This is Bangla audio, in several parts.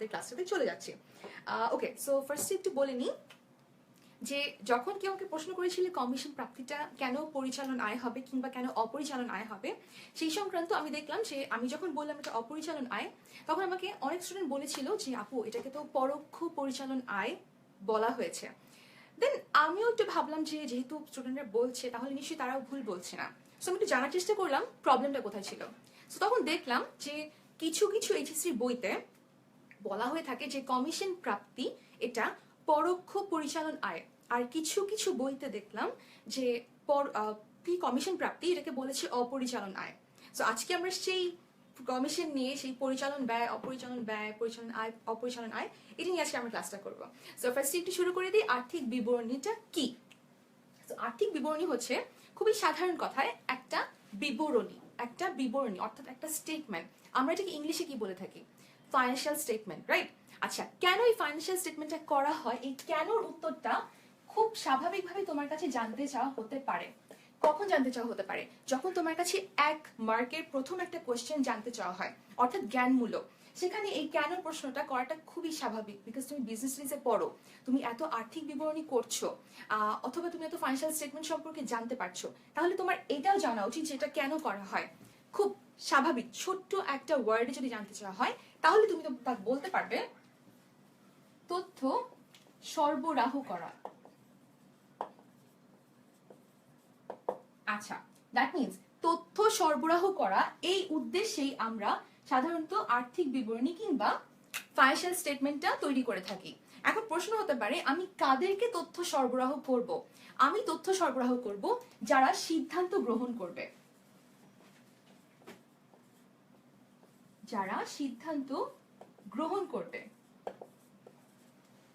আমাদের ক্লাসটাতে চলে যাচ্ছি। ওকে, সো ফার্স্টে একটু বলে নিই যে যখন কেউ আমাকে প্রশ্ন করেছিল কমিশন প্রাপ্তিটা কেন পরিচালন আয় হবে কিংবা কেন অপরিচালন আয় হবে, সেই সংক্রান্ত আমি দেখলাম যে আমি যখন বললাম এটা অপরিচালন আয়, তখন আমাকে অনেক স্টুডেন্ট বলেছিল যে আপু এটাকে তো পরোক্ষ পরিচালন আয় বলা হয়েছে। দেন আমিও একটু ভাবলাম যে যেহেতু স্টুডেন্টরা বলছে তাহলে নিশ্চয়ই তারাও ভুল বলছে না। সো আমি একটু জানার চেষ্টা করলাম প্রবলেমটা কোথায় ছিল। সো তখন দেখলাম যে কিছু কিছু এইচএসসির বইতে বলা হয়ে থাকে যে কমিশন প্রাপ্তি এটা পরোক্ষ পরিচালন আয়, আর কিছু কিছু বইতে দেখলাম যে কমিশন প্রাপ্তি এটাকে বলেছে অপরিচালন আয়। সো আজকে আমরা সেই কমিশন নিয়ে সেই পরিচালন ব্যয়, অপরিচালন ব্যয়, পরিচালন আয়, অপরিচালন আয়, এটা নিয়ে আজকে আমরা ক্লাসটা করবো। সো ফার্স্টে একটু শুরু করে দিই আর্থিক বিবরণীটা কি। তো আর্থিক বিবরণী হচ্ছে খুবই সাধারণ কথায় একটা বিবরণী অর্থাৎ একটা স্টেটমেন্ট। আমরা এটাকে ইংলিশে কি বলে থাকি? Financial statement, right? আচ্ছা, কেন এই ফাইন্যান্সিয়াল স্টেটমেন্টটা করা হয়, এই কেনর উত্তরটা খুব স্বাভাবিকভাবে তোমার কাছে জানতে চাওয়া হতে পারে। কখন জানতে চাওয়া হতে পারে? যখন তোমার কাছে 1 মার্কের প্রথম একটা কোয়েশ্চেন জানতে চাওয়া হয়, অর্থাৎ জ্ঞানমূলক। সেখানে এই কেন প্রশ্নটা করাটা খুবই স্বাভাবিক, বিকজ তুমি বিজনেস স্টাডিজে পড়ো, তুমি এত আর্থিক বিবরণী করছো, অথবা তুমি এত ফাইন্যান্সিয়াল স্টেটমেন্ট সম্পর্কে জানতে পারছো, তাহলে তোমার এটাও জানা উচিত যে এটা কেন করা হয়। খুব স্বাভাবিক, ছোট্ট একটা ওয়ার্ডে যদি জানতে চাওয়া হয় তাহলে তুমি তো বলতে পারবে তথ্য সরবরাহ করা। আচ্ছা, দ্যাট মিনস তথ্য সরবরাহ করা, এই উদ্দেশ্যেই আমরা সাধারণত আর্থিক বিবরণী কিংবা ফাইন্যান্সিয়াল স্টেটমেন্টটা তৈরি করে থাকি। এখন প্রশ্ন হতে পারে আমি কাদেরকে তথ্য সরবরাহ করব? আমি তথ্য সরবরাহ করব যারা সিদ্ধান্ত গ্রহণ করবে, যারা সিদ্ধান্ত গ্রহণ করবে।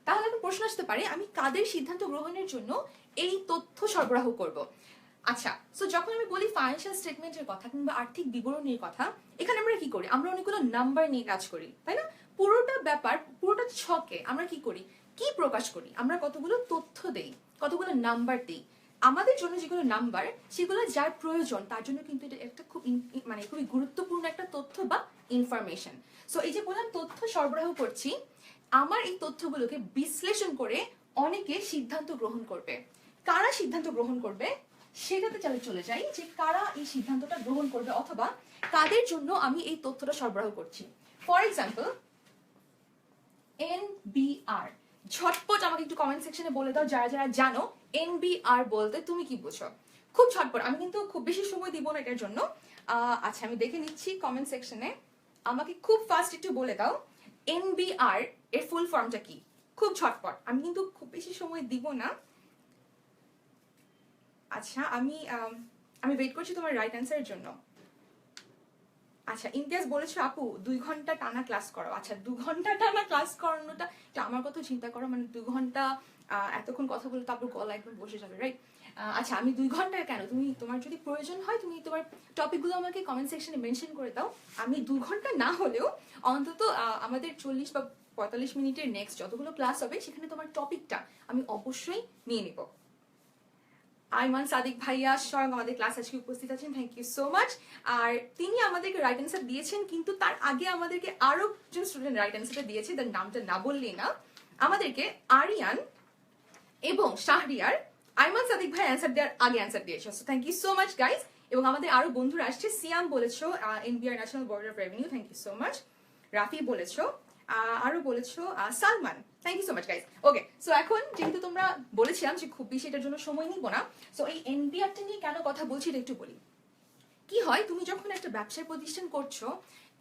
তাহলে এখন প্রশ্ন আসতে পারে আমি কাদের সিদ্ধান্ত গ্রহণের জন্য এই তথ্য সরবরাহ করব? আচ্ছা, সো যখন আমি বলি ফাইন্যান্সিয়াল স্টেটমেন্টের কথা কিংবা আর্থিক বিবরণীর কথা, এখানে আমরা কি করি? আমরা অনেকগুলো নাম্বার নিয়ে কাজ করি, তাই না? পুরোটা ব্যাপার, পুরোটা ছকে আমরা কি করি, কি প্রকাশ করি? আমরা কতগুলো তথ্য দেই, কতগুলো নাম্বার দেই। আমাদের জন্য যেগুলো নাম্বার, সেগুলো যার প্রয়োজন তার জন্য কিন্তু এটা একটা খুব মানে খুবই গুরুত্বপূর্ণ একটা তথ্য বা ইনফরমেশন। সো এই যে বললাম তথ্য সরবরাহ করছি, আমার এই তথ্যগুলোকে বিশ্লেষণ করে অনেকে সিদ্ধান্ত গ্রহণ করবে। কারা সিদ্ধান্ত গ্রহণ করবে সেটাতে চলে যাই, যে কারা এই সিদ্ধান্তটা গ্রহণ করবে অথবা কাদের জন্য আমি এই তথ্যটা সরবরাহ করছি। For example, NBR. ঝটপট আমাকে একটু কমেন্ট সেকশনে বলে দাও যারা যারা জানো এনবিআর বলতে তুমি কি বুঝো। খুব ঝটপট, আমি কিন্তু খুব বেশি সময় দিব না এটার জন্য। আচ্ছা, আমি দেখে নিচ্ছি কমেন্ট সেকশনে, আমাকে খুব ফাস্ট একটু বলে দাও এনবিআর এর ফুল ফর্মটা কি। খুব ঝটপট, আমি কিন্তু খুব বেশি সময় দিব না। আচ্ছা, আমি ওয়েট করছি তোমার রাইট অ্যান্সারের জন্য। আচ্ছা, ইমতিয়াজ বলেছো আপু 2 ঘন্টা টানা ক্লাস করো। আচ্ছা, 2 ঘন্টা টানা ক্লাস করানোটা এটা আমার কথা চিন্তা করো, মানে 2 ঘন্টা এতক্ষণ কথা বলে তারপর গলা একদম বসে যাবে, রাইট? আচ্ছা, আমি 2 ঘন্টা কেন, তুমি তোমার যদি প্রয়োজন হয় তুমি তোমার টপিকগুলো আমাকে কমেন্ট সেকশনে মেনশন করে দাও। আমি 2 ঘন্টা না হলেও অন্তত আমাদের 40 বা 45 মিনিটের নেক্সট যতগুলো ক্লাস হবে সেখানে তোমার টপিকটা আমি অবশ্যই নিয়ে নিব। আইমান সাদিক ভাইয়া স্বয়ং আমাদের ক্লাস আজকে উপস্থিত আছেন, থ্যাংক ইউ সো মাচ। আর তিনি আমাদেরকে রাইট অ্যান্সার দিয়েছেন, কিন্তু তার আগে আমাদেরকে আরো একজন স্টুডেন্ট রাইট অ্যান্সারটা দিয়েছে, তার নামটা না বললেই না। আমাদেরকে আরিয়ান এবং শাহরিয়ার আইমান সাদিক ভাই অ্যান্সার দেওয়ার আগে অ্যান্সার দিয়েছে, so thank you so much guys. এবং আমাদের আরো বন্ধুরা আসছে, সিয়াম বলেছো NBR national board of revenue, thank you so much. Rafi বলেছো, আরো বলেছো Salman, thank you so much guys. Okay, so এখন যেহেতু তোমরা বলেছিলাম যে খুব বেশি এটার জন্য সময় নিব না, সো এই এনবিআরটা নিয়ে কেন কথা বলছি এটা একটু বলি। কি হয়, তুমি যখন একটা ব্যবসায় প্রতিষ্ঠান করছো,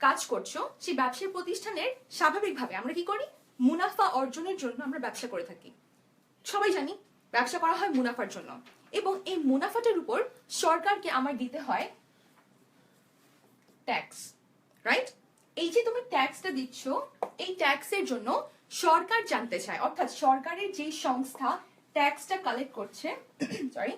কাজ করছো, সেই ব্যবসায় প্রতিষ্ঠানের স্বাভাবিকভাবে আমরা কি করি, মুনাফা অর্জনের জন্য আমরা ব্যবসা করে থাকি। সবাই জানি ব্যবসা করা হয় মুনাফার জন্য, এবং এই মুনাফাটার উপর সরকারকে আমার দিতে হয় ট্যাক্স, রাইট? এই যে তুমি ট্যাক্সটা দিচ্ছ, এই ট্যাক্সের জন্য সরকার জানতে চায়, অর্থাৎ সরকারের যে সংস্থা ট্যাক্সটা কালেক্ট করছে সরি,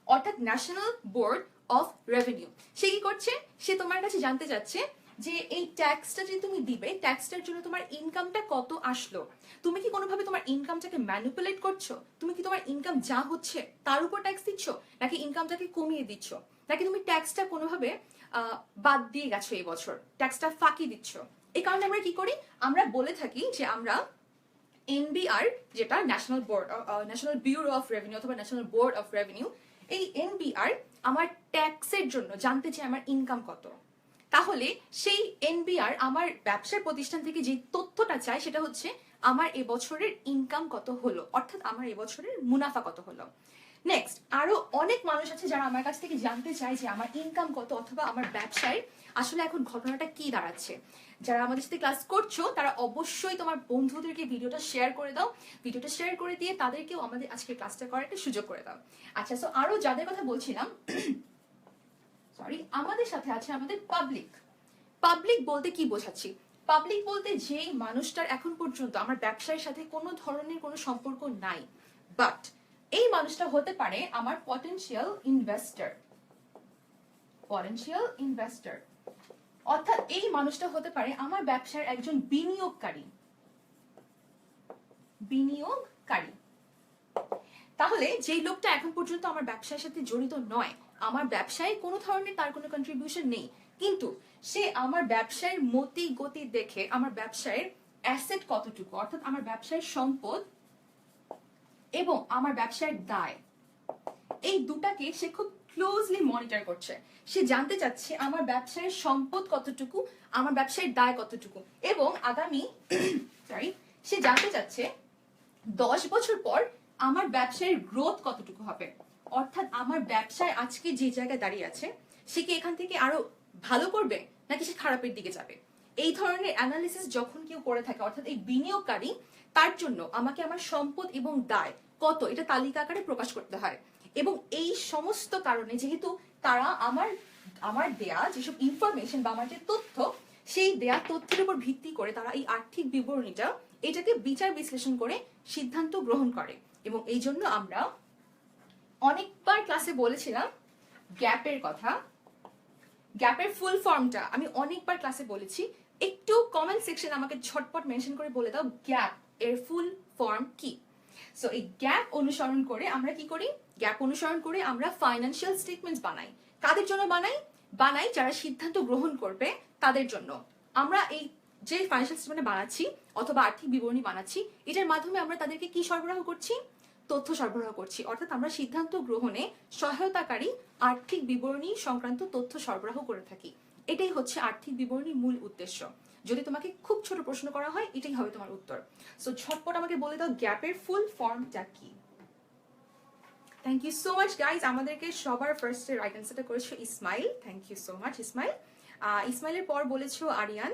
অর্থাৎ ন্যাশনাল বোর্ড অফ রেভিনিউ, সে কি করছে, সে তোমার কাছে জানতে চাচ্ছে যে এই ট্যাক্সটা যে তুমি দিবে, ট্যাক্সটার জন্য তোমার ইনকামটা কত আসলো। তুমি কি কোনোভাবে তোমার ইনকামটাকে ম্যানিপুলেট করছো? তুমি কি তোমার ইনকাম যা হচ্ছে তার উপর ট্যাক্স দিচ্ছ, নাকি ইনকামটাকে কমিয়ে দিচ্ছ, নাকি তুমি ট্যাক্সটা কোনোভাবে বাদ দিয়ে গেছো, এই বছর ট্যাক্সটা ফাঁকি দিচ্ছ? এই কারণে আমরা কি করি, আমরা বলে থাকি যে আমরা এনবিআর, যেটা ন্যাশনাল ব্যুরো অফ রেভিনিউ অথবা ন্যাশনাল বোর্ড অফ রেভিনিউ, এই এনবিআর আমার ট্যাক্সের জন্য জানতে চাই আমার ইনকাম কত। তাহলে সেই এনবিআর আমার ব্যবসার প্রতিষ্ঠান থেকে যে তথ্যটা চায় সেটা হচ্ছে আমার এবছরের ইনকাম কত হলো, অর্থাৎ আমার এবছরের মুনাফা কত হলো। নেক্সট, আরো অনেক মানুষ আছে যারা আমার কাছ থেকে জানতে চায় যে আমার ইনকাম কত অথবা আমার ব্যবসায় আসলে এখন ঘটনাটা কি দাঁড়াচ্ছে। যারা আমাদের সাথে ক্লাস করছো তারা অবশ্যই তোমার বন্ধুদেরকে ভিডিওটা শেয়ার করে দাও, ভিডিওটা শেয়ার করে দিয়ে তাদেরকেও আমাদের আজকের ক্লাসটা করার একটা সুযোগ করে দাও। আচ্ছা, সো আরো যাদের কথা বলছিলাম, সরি, আমাদের সাথে আছে আমাদের পাবলিক। পাবলিক বলতে কি বোঝাচ্ছি, পাবলিক বলতে যেই মানুষটার এখন পর্যন্ত আমার ব্যবসার সাথে কোনো ধরনের কোনো সম্পর্ক নাই, বাট এই মানুষটা হতে পারে আমার পটেনশিয়াল ইনভেস্টর। পটেনশিয়াল ইনভেস্টর অর্থাৎ এই মানুষটা হতে পারে আমার ব্যবসার একজন বিনিয়োগকারী। বিনিয়োগকারী তাহলে যেই লোকটা এখন পর্যন্ত আমার ব্যবসার সাথে জড়িত নয়, আমার ব্যবসায় কোনো ধরনের তার কোনো কন্ট্রিবিউশন নেই, কিন্তু সে আমার ব্যবসায়ের মতি গতি দেখে আমার ব্যবসায়ের অ্যাসেট কতটুকু, অর্থাৎ আমার ব্যবসায়ের সম্পদ এবং আমার ব্যবসায়ের দায়, এই দুটাকে সে খুব ক্লোজলি মনিটর করছে। সে জানতে চাচ্ছে আমার ব্যবসায়ের সম্পদ কতটুকু, আমার ব্যবসায়ের দায় কতটুকু, এবং আগামী সে জানতে চাচ্ছে 10 বছর পর আমার ব্যবসায়ের গ্রোথ কতটুকু হবে, অর্থাৎ আমার ব্যবসায় আজকে যে জায়গায় দাঁড়িয়ে আছে সে কি এখান থেকে আরো ভালো করবে নাকি সে খারাপের দিকে যাবে। এই ধরনের অ্যানালিসিস যখন কেউ করে থাকে, অর্থাৎ এই বিনিয়োগকারী, তার জন্য আমাকে আমার সম্পদ এবং দায় কত এটা তালিকা আকারে প্রকাশ করতে হয়। এবং এই সমস্ত কারণে যেহেতু তারা আমার দেয়া যেসব ইনফরমেশন বা আমার যে তথ্য, সেই দেয়া তথ্যের উপর ভিত্তি করে তারা এই আর্থিক বিবরণীটা এটাকে বিচার বিশ্লেষণ করে সিদ্ধান্ত গ্রহণ করে। এবং এই জন্য আমরা অনেকবার ক্লাসে বলেছিলাম গ্যাপের কথা। গ্যাপের ফুল ফর্মটা আমি অনেকবার ক্লাসে বলেছি, একটু কমেন্ট সেকশন আমাকে ঝটপট মেনশন করে বলে দাও গ্যাপ এর ফুল ফর্ম কি। সো এই গ্যাপ অনুসরণ করে আমরা কি করি, গ্যাপ অনুসরণ করে আমরা ফাইন্যান্সিয়াল স্টেটমেন্টস বানাই। কাদের জন্য বানাই যারা সিদ্ধান্ত গ্রহণ করবে তাদের জন্য। আমরা এই যে ফাইন্যান্সিয়াল স্টেটমেন্ট বানাচ্ছি অথবা আর্থিক বিবরণী বানাচ্ছি, এটার মাধ্যমে আমরা তাদেরকে কি সরবরাহ করছি, তথ্য সরবরাহ করছি, অর্থাৎ আমরা সিদ্ধান্ত গ্রহণে সহায়তাকারী আর্থিক বিবরণী সংক্রান্ত তথ্য সরবরাহ করে থাকি। এটাই হচ্ছে আর্থিক বিবরণীর মূল উদ্দেশ্য। যদি তোমাকে খুব ছোট প্রশ্ন করা হয় এটাই হবে তোমার উত্তর। সো ঝটপট আমাকে বলে দাও গ্যাপের ফুল ফর্মটা কি। Thank you so much guys, আমাদেরকে সবার ফার্স্টে রাইট অ্যান্সারটা করেছো Ismail. Thank you so much Ismail. ইসমাইলের পর বলেছো আরিয়ান,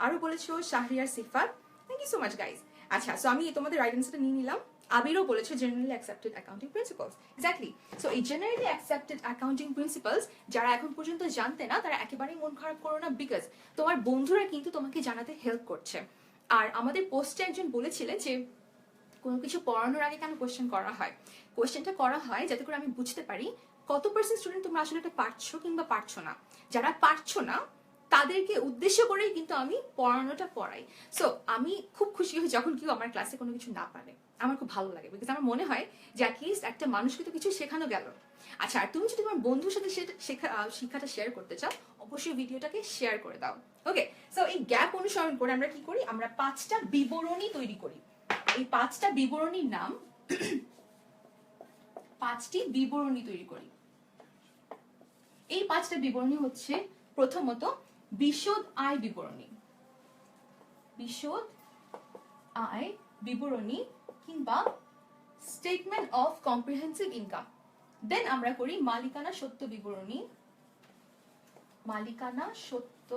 আরো বলেছো Shahriar Sifat. Thank you so much guys. আচ্ছা, সো আমি তোমাদের রাইট অ্যান্সারটা নিয়ে নিলাম। আবিরও বলেছো generally accepted accounting principles. Exactly, so এই জেনারেলি অ্যাকসেপ্টেড অ্যাকাউন্টিং প্রিন্সিপালস যারা এখন পর্যন্ত জানতে না তারা একেবারেই মন খারাপ করো না, বিকজ তোমার বন্ধুরা কিন্তু তোমাকে জানাতে হেল্প করছে। আর আমাদের পোস্টে একজন বলেছিলেন যে কোনো কিছু পড়ানোর আগে কেন কোয়েশ্চেন করা হয়, কোয়েশ্চেনটা করা হয় যাতে করে আমি বুঝতে পারি কত পার্সেন্ট স্টুডেন্ট তোমরা আসলে এটা পারছো কিংবা পারছো না। যারা পারছো না তাদেরকে উদ্দেশ্য করেই কিন্তু আমি পড়ানোটা পড়াই। সো আমি খুব খুশি হই যখন কেউ আমার ক্লাসে কোনো কিছু না পারে, আমার খুব ভালো লাগে, বিকজ আমার মনে হয় যে অ্যাটলিস্ট একটা মানুষকে তো কিছু শেখানো গেল। আচ্ছা, আর তুমি যদি তোমার বন্ধুর সাথে শিক্ষাটা শেয়ার করতে চাও অবশ্যই ভিডিওটাকে শেয়ার করে দাও। ওকে, সো এই গ্যাপ অনুসরণ করে আমরা কি করি, আমরা 5টা বিবরণী তৈরি করি। এই 5টা বিবরণীর নাম, 5টি বিবরণী তৈরি করি। এই 5টা বিবরণী হচ্ছে প্রথমত বিশদ আয় বিবরণী, বিশদ আয় বিবরণী কিংবা স্টেটমেন্ট অফ কম্প্রিহেন্সিভ ইনকাম। দেন আমরা করি মালিকানা সত্য বিবরণী, মালিকানা সত্য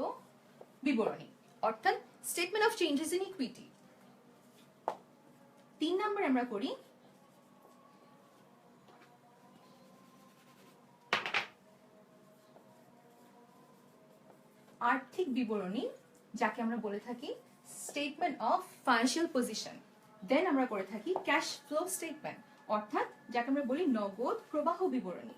বিবরণী অর্থাৎ statement of changes in equity. 3 নম্বর আমরা করি আর্থিক বিবরণী, যাকে আমরা বলে থাকি স্টেটমেন্ট অফ ফাইন্যান্সিয়াল পজিশন। দেন আমরা করে থাকি ক্যাশ ফ্লো স্টেটমেন্ট অর্থাৎ যাকে আমরা বলি নগদ প্রবাহ বিবরণী।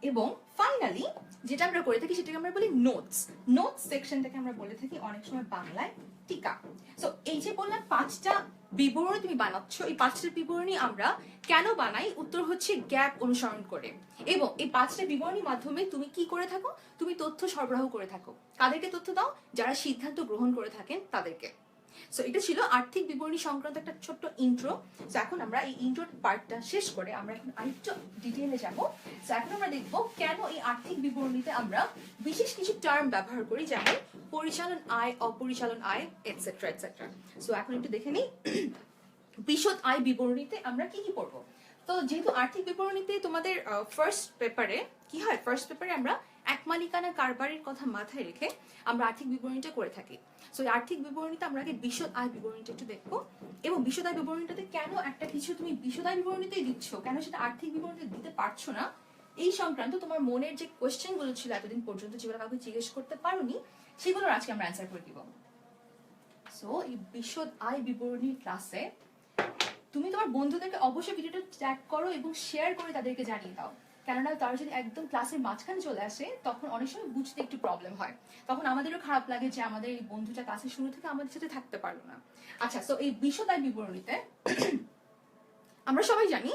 এবং ফাইনালি যেটা আমরা করে থাকি সেটাকে আমরা বলি নোটস। নোটস সেকশনটাকে আমরা বলে থাকি অনেক সময় বাংলায় টিকা। সো এই যে বললাম 5টা বিবরণী তুমি বানাচ্ছ, এই 5টা বিবরণী আমরা কেন বানাই? উত্তর হচ্ছে গ্যাপ অনুসরণ করে। এবং এই 5টা বিবরণীর মাধ্যমে তুমি কি করে থাকো? তুমি তথ্য সরবরাহ করে থাকো। কাদেরকে তথ্য দাও? যারা সিদ্ধান্ত গ্রহণ করে থাকেন তাদেরকে। সো এটা ছিল আর্থিক বিবরণী সংক্রান্ত একটা ছোট্ট ইন্ট্রো। সো এখন আমরা এই ইন্ট্রোর পার্টটা শেষ করে আমরা এখন আরেকটু ডিটেইলে যাব। সো এখন আমরা দেখব কেন এই আর্থিক বিবরণীতে আমরা বিশেষ কিছু টার্ম ব্যবহার করি, যেমন পরিচালন আয়, অপরিচালন আয়, এটসেট্রা এটসেট্রা। সো এখন একটু দেখে নিই বিশদ আয় বিবরণীতে আমরা কি কি পড়বো। তো যেহেতু আর্থিক বিবরণীতে তোমাদের ফার্স্ট পেপারে কি হয়, ফার্স্ট পেপারে আমরা এক মালিকানা কারবারের কথা মাথায় রেখে আমরা আর্থিক বিবরণীটা করে থাকি। সো এই আর্থিক বিবরণীতে আমরা আগে বিশদ আয় বিবরণীটা একটু দেখবো, এবং বিশদ আয় বিবরণীটাতে কেন একটা কিছু তুমি বিশদ আয় বিবরণীতেই দিচ্ছ, কেন সেটা আর্থিক বিবরণীতে দিতে পারছো না, এই সংক্রান্ত তোমার মনের যে কোয়েশ্চেন গুলো ছিল এতদিন পর্যন্ত, যেগুলো কাউকে জিজ্ঞেস করতে পারোনি, সেগুলোর আজকে আমরা অ্যান্সার করে দিব। সো এই বিশদ আয় বিবরণী ক্লাসে তুমি তোমার বন্ধুদেরকে অবশ্যই ভিডিওটা ট্যাগ করো এবং শেয়ার করে তাদেরকে জানিয়ে দাও, কেননা তারা যদি একদম ক্লাসের মাঝখানে চলে আসে তখন অনেক সময় বুঝতে একটু প্রবলেম হয়, তখন আমাদেরও খারাপ লাগে যে আমাদের এই বন্ধুটা ক্লাসের শুরু থেকে আমাদের সাথে থাকতে পারলো না। আচ্ছা, তো এই বিশদ আয় বিবরণীতে আমরা সবাই জানি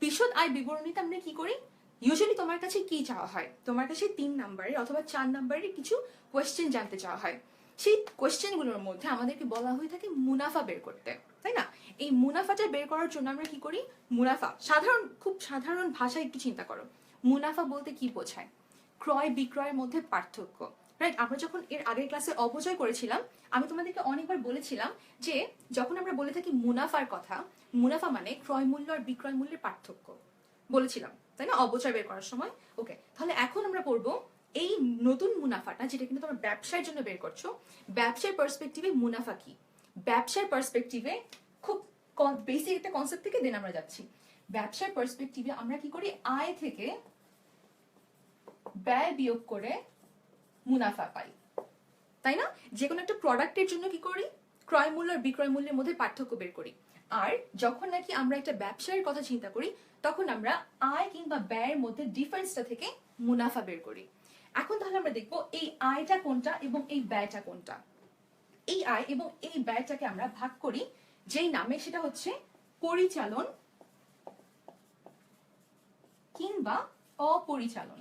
বিশদ আয় বিবরণীতে আমরা কি করি, ইউজুয়ালি তোমার কাছে কি চাওয়া হয়, তোমার কাছে 3 নাম্বারের অথবা 4 নাম্বারের কিছু কোয়েশ্চেন জানতে চাওয়া হয়। সেই কোয়েশ্চেনগুলোর মধ্যে আমাদেরকে বলা হয়ে থাকে মুনাফা বের করতে, তাই না? এই মুনাফাটা বের করার জন্য আমরা কি করি, মুনাফা খুব সাধারণ ভাষায় একটু চিন্তা করো, মুনাফা বলতে কি বোঝায়? ক্রয় বিক্রয়ের মধ্যে পার্থক্য, রাইট? আমরা যখন এর আগের ক্লাসে অপচয় করেছিলাম, আমি তোমাদেরকে অনেকবার বলেছিলাম যে যখন আমরা বলে থাকি মুনাফার কথা, মুনাফা মানে ক্রয় মূল্য আর বিক্রয় মূল্যের পার্থক্য বলেছিলাম, তাই না, অপচয় বের করার সময়। ওকে, তাহলে এখন আমরা পড়বো এই নতুন মুনাফাটা, যেটা কিন্তু তোমরা ব্যবসার জন্য বের করছো, ব্যবসার পার্সপেক্টিভে মুনাফা কি। ব্যবসার পার্সপেক্টিভে খুব বেসিক একটা কনসেপ্ট থেকে দেন আমরা যাচ্ছি। ব্যবসার পার্সপেক্টিভে আমরা কি করি, আয় থেকে ব্যয় বিয়োগ করে মুনাফা পাই, তাই না? যে কোনো একটা প্রোডাক্টের জন্য কি করি, ক্রয় মূল্য আর বিক্রয় মূল্যের মধ্যে পার্থক্য বের করি। আর যখন নাকি আমরা একটা ব্যবসায়ের কথা চিন্তা করি, তখন আমরা আয় কিংবা ব্যয়ের মধ্যে ডিফারেন্সটা থেকে মুনাফা বের করি। এখন তাহলে আমরা দেখবো এই আয়টা কোনটা এবং এই ব্যয়টা কোনটা। এই আয় এবং এই ব্যয়টাকে আমরা ভাগ করি যেই নামে, সেটা হচ্ছে পরিচালন কিংবা অপরিচালন।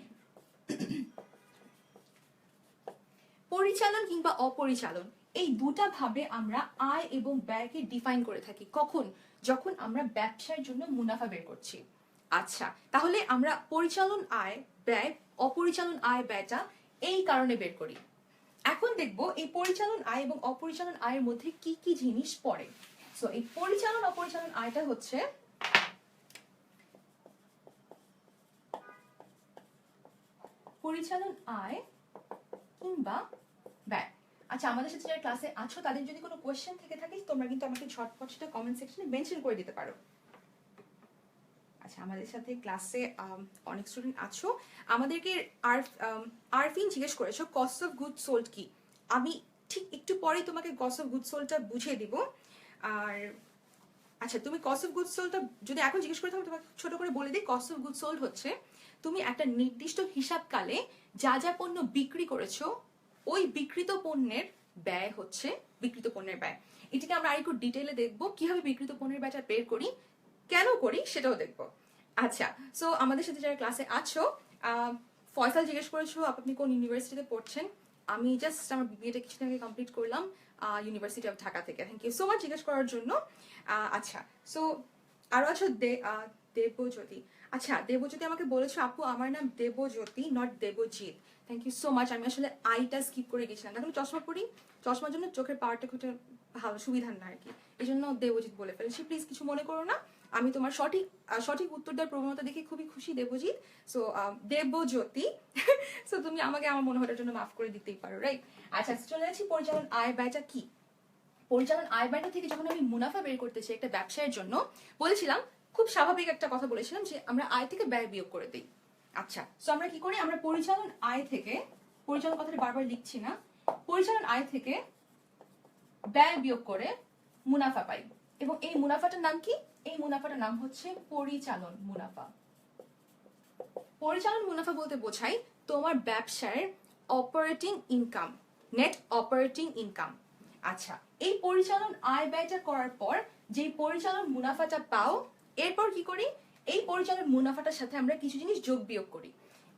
পরিচালন কিংবা অপরিচালন, এই দুটা ভাবে আমরা আয় এবং ব্যয়কে ডিফাইন করে থাকি। কখন? যখন আমরা ব্যবসার জন্য মুনাফা বের করছি। আচ্ছা, তাহলে আমরা পরিচালন আয় ব্যয়, অপরিচালন আয় ব্যয়টা এই কারণে বের করি। এখন দেখব এই পরিচালন আয় এবং অপরিচালন আয়ের মধ্যে কি কি জিনিস পড়ে। সো এই পরিচালন অপরিচালন আয়টা হচ্ছে পরিচালন আয় কিংবা ব্যয়। আচ্ছা, আমাদের সাথে যারা ক্লাসে আছো তাদের যদি কোনো কোয়েশ্চেন থেকে থাকে তোমরা কিন্তু আমাকে ঝটপট সেটা কমেন্ট সেকশনে মেনশন করে দিতে পারো। আচ্ছা, আমাদের সাথে ক্লাসে অনেক স্টুডেন্ট আছো, আমাদেরকে আরফিন জিজ্ঞেস করেছো কস্ট অফ গুড সোল্ড কি। আমি ঠিক একটু পরেই তোমাকে কস্ট অফ গুড সোল্ডটা বুঝিয়ে দিব। আর আচ্ছা, তুমি কস্ট অফ গুড সোল্ডটা যদি এখন জিজ্ঞেস করে থাকো, তোমাকে ছোট করে বলে দিই, কস্ট অফ গুড সোল্ড হচ্ছে তুমি একটা নির্দিষ্ট হিসাবকালে যা যা পণ্য বিক্রি করেছো, ওই বিকৃত পণ্যের ব্যয় হচ্ছে বিকৃত পণ্যের ব্যয়। এটাকে আমরা আরেকটু ডিটেইলে দেখবো কিভাবে বিকৃত পণ্যের ব্যয়টা বের করি, কেন করি সেটাও দেখবো। আচ্ছা, সো আমাদের সাথে যারা ক্লাসে আছো, ফয়সাল জিজ্ঞেস করেছো আপনি কোন ইউনিভার্সিটিতে পড়ছেন। আমি জাস্ট আমার বিবিএটা কিছুদিন আগে কমপ্লিট করলাম ইউনিভার্সিটি অফ ঢাকা থেকে। থ্যাংক ইউ সো মাচ জিজ্ঞেস করার জন্য। আচ্ছা, সো আরো আছো দেবজ্যোতি। আচ্ছা, দেবজ্যোতি আমাকে বলেছো আপু আমার নাম Debjyoti, not Debjit. Thank you so much. আমি আসলে আইটা স্কিপ করে গেছিলাম, এখন চশমা পরি, চশমার জন্য চোখের পাওয়ারটা খুব ভালো সুবিধার না আর কি, এই জন্য দেবজিৎ বলে ফেলেছি, প্লিজ কিছু মনে করো না। আমি তোমার সঠিক উত্তর দেওয়ার প্রবণতা দেখে খুবই খুশি দেবজিৎ। সো দেবজ্যোতি, সো তুমি আমাকে আমার মনে হওয়ার জন্য মাফ করে দিতেই পারো, রাইট? আচ্ছা, চলে যাচ্ছি পরিচালন আয় ব্যয়টা কি। পরিচালন আয় ব্যয়টা থেকে যখন আমি মুনাফা বের করতে চাই একটা ব্যবসায়ের জন্য, বলেছিলাম খুব স্বাভাবিক একটা কথা বলেছিলাম যে আমরা আয় থেকে ব্যয় বিয়োগ করে দিই। আচ্ছা, সো আমরা কি করি, আমরা পরিচালন আয় থেকে, পরিচালন কথাটা বারবার লিখছি না, পরিচালন আয় থেকে ব্যয় বিয়োগ করে মুনাফা পাই। এবং এই মুনাফাটার নাম কি, এই মুনাফাটার নাম হচ্ছে পরিচালন মুনাফা। পরিচালন মুনাফা বলতে বোঝায় তোমার ব্যবসার operating income, net operating income. আচ্ছা, এই পরিচালন আয় ব্যয়টা করার পর যে পরিচালন মুনাফাটা পাও, এরপর কি করি, এই পরিচালন মুনাফাটার সাথে আমরা কিছু জিনিস যোগ বিয়োগ করি,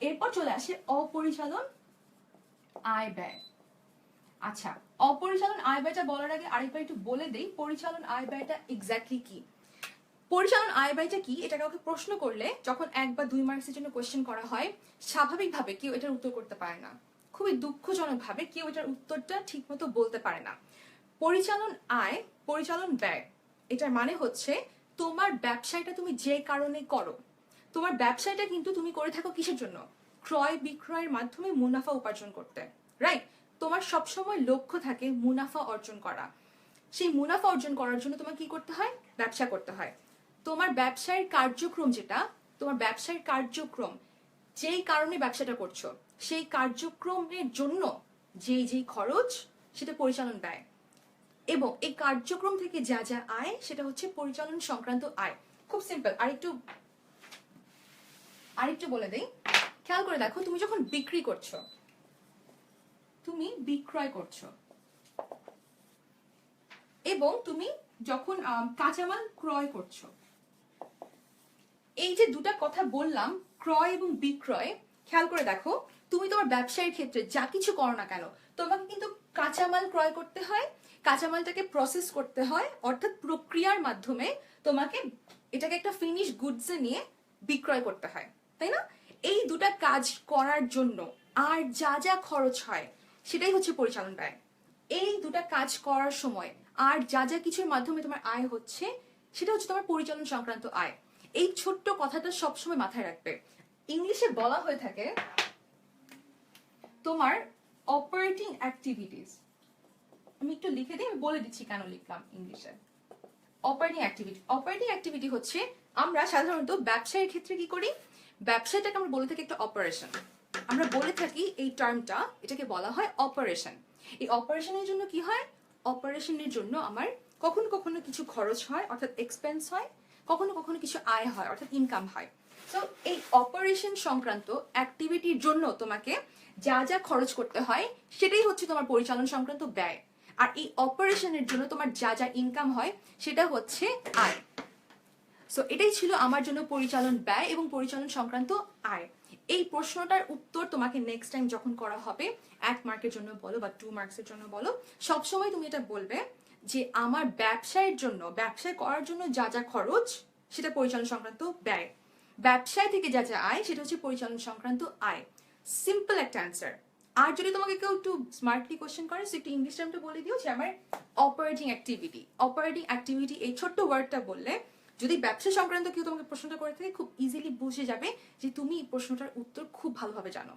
এরপর চলে আসে অপরিচালন আয় ব্যয়। আচ্ছা, অপরিচালন আয় ব্যয়টা বলার আগে আরেকবার একটু বলে দেই পরিচালন আয় ব্যয়টা এক্স্যাক্টলি কি। পরিচালন আয় ব্যয়টা কি, এটা কাউকে প্রশ্ন করলে যখন 1 বা 2 মার্কসের জন্য কোয়েশ্চেন করা হয়, স্বাভাবিকভাবে কেউ এটার উত্তর করতে পারে না, খুবই দুঃখজনকভাবে কেউ এটার উত্তরটা ঠিকমতো বলতে পারে না। পরিচালন আয়, পরিচালন ব্যয়, এটার মানে হচ্ছে তোমার ব্যবসায়টা তুমি যে কারণে করো, তোমার ব্যবসায়টা কিন্তু তুমি করে থাকো কিসের জন্য, ক্রয় বিক্রয়ের মাধ্যমে মুনাফা উপার্জন করতে, রাইট? তোমার সবসময় লক্ষ্য থাকে মুনাফা অর্জন করা। সেই মুনাফা অর্জন করার জন্য তোমাকে কি করতে হয়, ব্যবসা করতে হয়। তোমার ব্যবসায়ের কার্যক্রম যেটা, তোমার ব্যবসায়ের কার্যক্রম যেই কারণে ব্যবসাটা করছো, সেই কার্যক্রমের জন্য যেই যেই খরচ, সেটা পরিচালন ব্যয়। এবং এই কার্যক্রম থেকে যা যা আয়, সেটা হচ্ছে পরিচালন সংক্রান্ত আয়। খুব সিম্পল। আরেকটু বলে দেই, খেয়াল করে দেখো, তুমি যখন বিক্রি করছো, তুমি বিক্রয় করছো, এবং তুমি যখন কাঁচামাল ক্রয় করছো, এই যে দুটা কথা বললাম, ক্রয় এবং বিক্রয়, খেয়াল করে দেখো, তুমি তোমার ব্যবসায়ের ক্ষেত্রে যা কিছু করো না কেন, তোমাকে কিন্তু কাঁচামাল ক্রয় করতে হয়, কাঁচামালটাকে প্রসেস করতে হয়, অর্থাৎ প্রক্রিয়ার মাধ্যমে তোমাকে এটাকে একটা ফিনিশ গুডসে নিয়ে বিক্রয় করতে হয়, তাই না? এই দুটা কাজ করার জন্য আর যা যা খরচ হয়, সেটাই হচ্ছে পরিচালন ব্যয়। এই দুটা কাজ করার সময় আর যা যা কিছুর মাধ্যমে তোমার আয় হচ্ছে, সেটা হচ্ছে তোমার পরিচালন সংক্রান্ত আয়। এই ছোট্ট কথাটা সবসময় মাথায় রাখবে। ইংলিশে বলা হয়ে থাকে তোমার অপারেটিং অ্যাক্টিভিটিস। আমি একটু লিখে দিই, আমি বলে দিচ্ছি কেন লিখলাম ইংলিশে। অপারেটিং অ্যাক্টিভিটি হচ্ছে, আমরা সাধারণত ব্যবসায়ের ক্ষেত্রে কি করি, ব্যবসাটাকে আমরা বলে থাকি একটা অপারেশন। আমরা বলে থাকি এই টার্মটা, এটাকে বলা হয় অপারেশন। এই অপারেশনের জন্য কি হয়, অপারেশনের জন্য আমার কখনো কখনো কিছু খরচ হয়, অর্থাৎ এক্সপেন্স হয়, কখনো কখনো কিছু আয় হয়, অর্থাৎ ইনকাম হয়। তো এই অপারেশন সংক্রান্ত অ্যাক্টিভিটির জন্য তোমাকে যা যা খরচ করতে হয়, সেটাই হচ্ছে তোমার পরিচালন সংক্রান্ত ব্যয়। আর এই অপারেশনের জন্য তোমার যা যা ইনকাম হয়, সেটা হচ্ছে আয়। সো এটাই ছিল আমার জন্য পরিচালন ব্যয় এবং পরিচালন সংক্রান্ত আয়। এই প্রশ্নটার উত্তর তোমাকে নেক্সট টাইম যখন করা হবে, 1 মার্কের জন্য বলো বা 2 মার্কসের জন্য বলো, সবসময় তুমি এটা বলবে যে আমার ব্যবসায়ের জন্য, ব্যবসায় করার জন্য যা যা খরচ, সেটা পরিচালন সংক্রান্ত ব্যয়। ব্যবসায় থেকে যা যা আয়, সেটা হচ্ছে পরিচালন সংক্রান্ত আয়। সিম্পল একটা অ্যান্সার। আর যদি তোমাকে কেউ একটু স্মার্টলি কোশ্চেন করে, সো একটু ইংলিশ টার্মটা বলে দিও যে আমার অপারেটিং অ্যাক্টিভিটি এই ছোট্ট ওয়ার্ডটা বললে, যদি ব্যবসা সংক্রান্ত কেউ তোমাকে প্রশ্নটা করে থাকে, খুব ইজিলি বুঝে যাবে যে তুমি এই প্রশ্নটার উত্তর খুব ভালোভাবে জানো।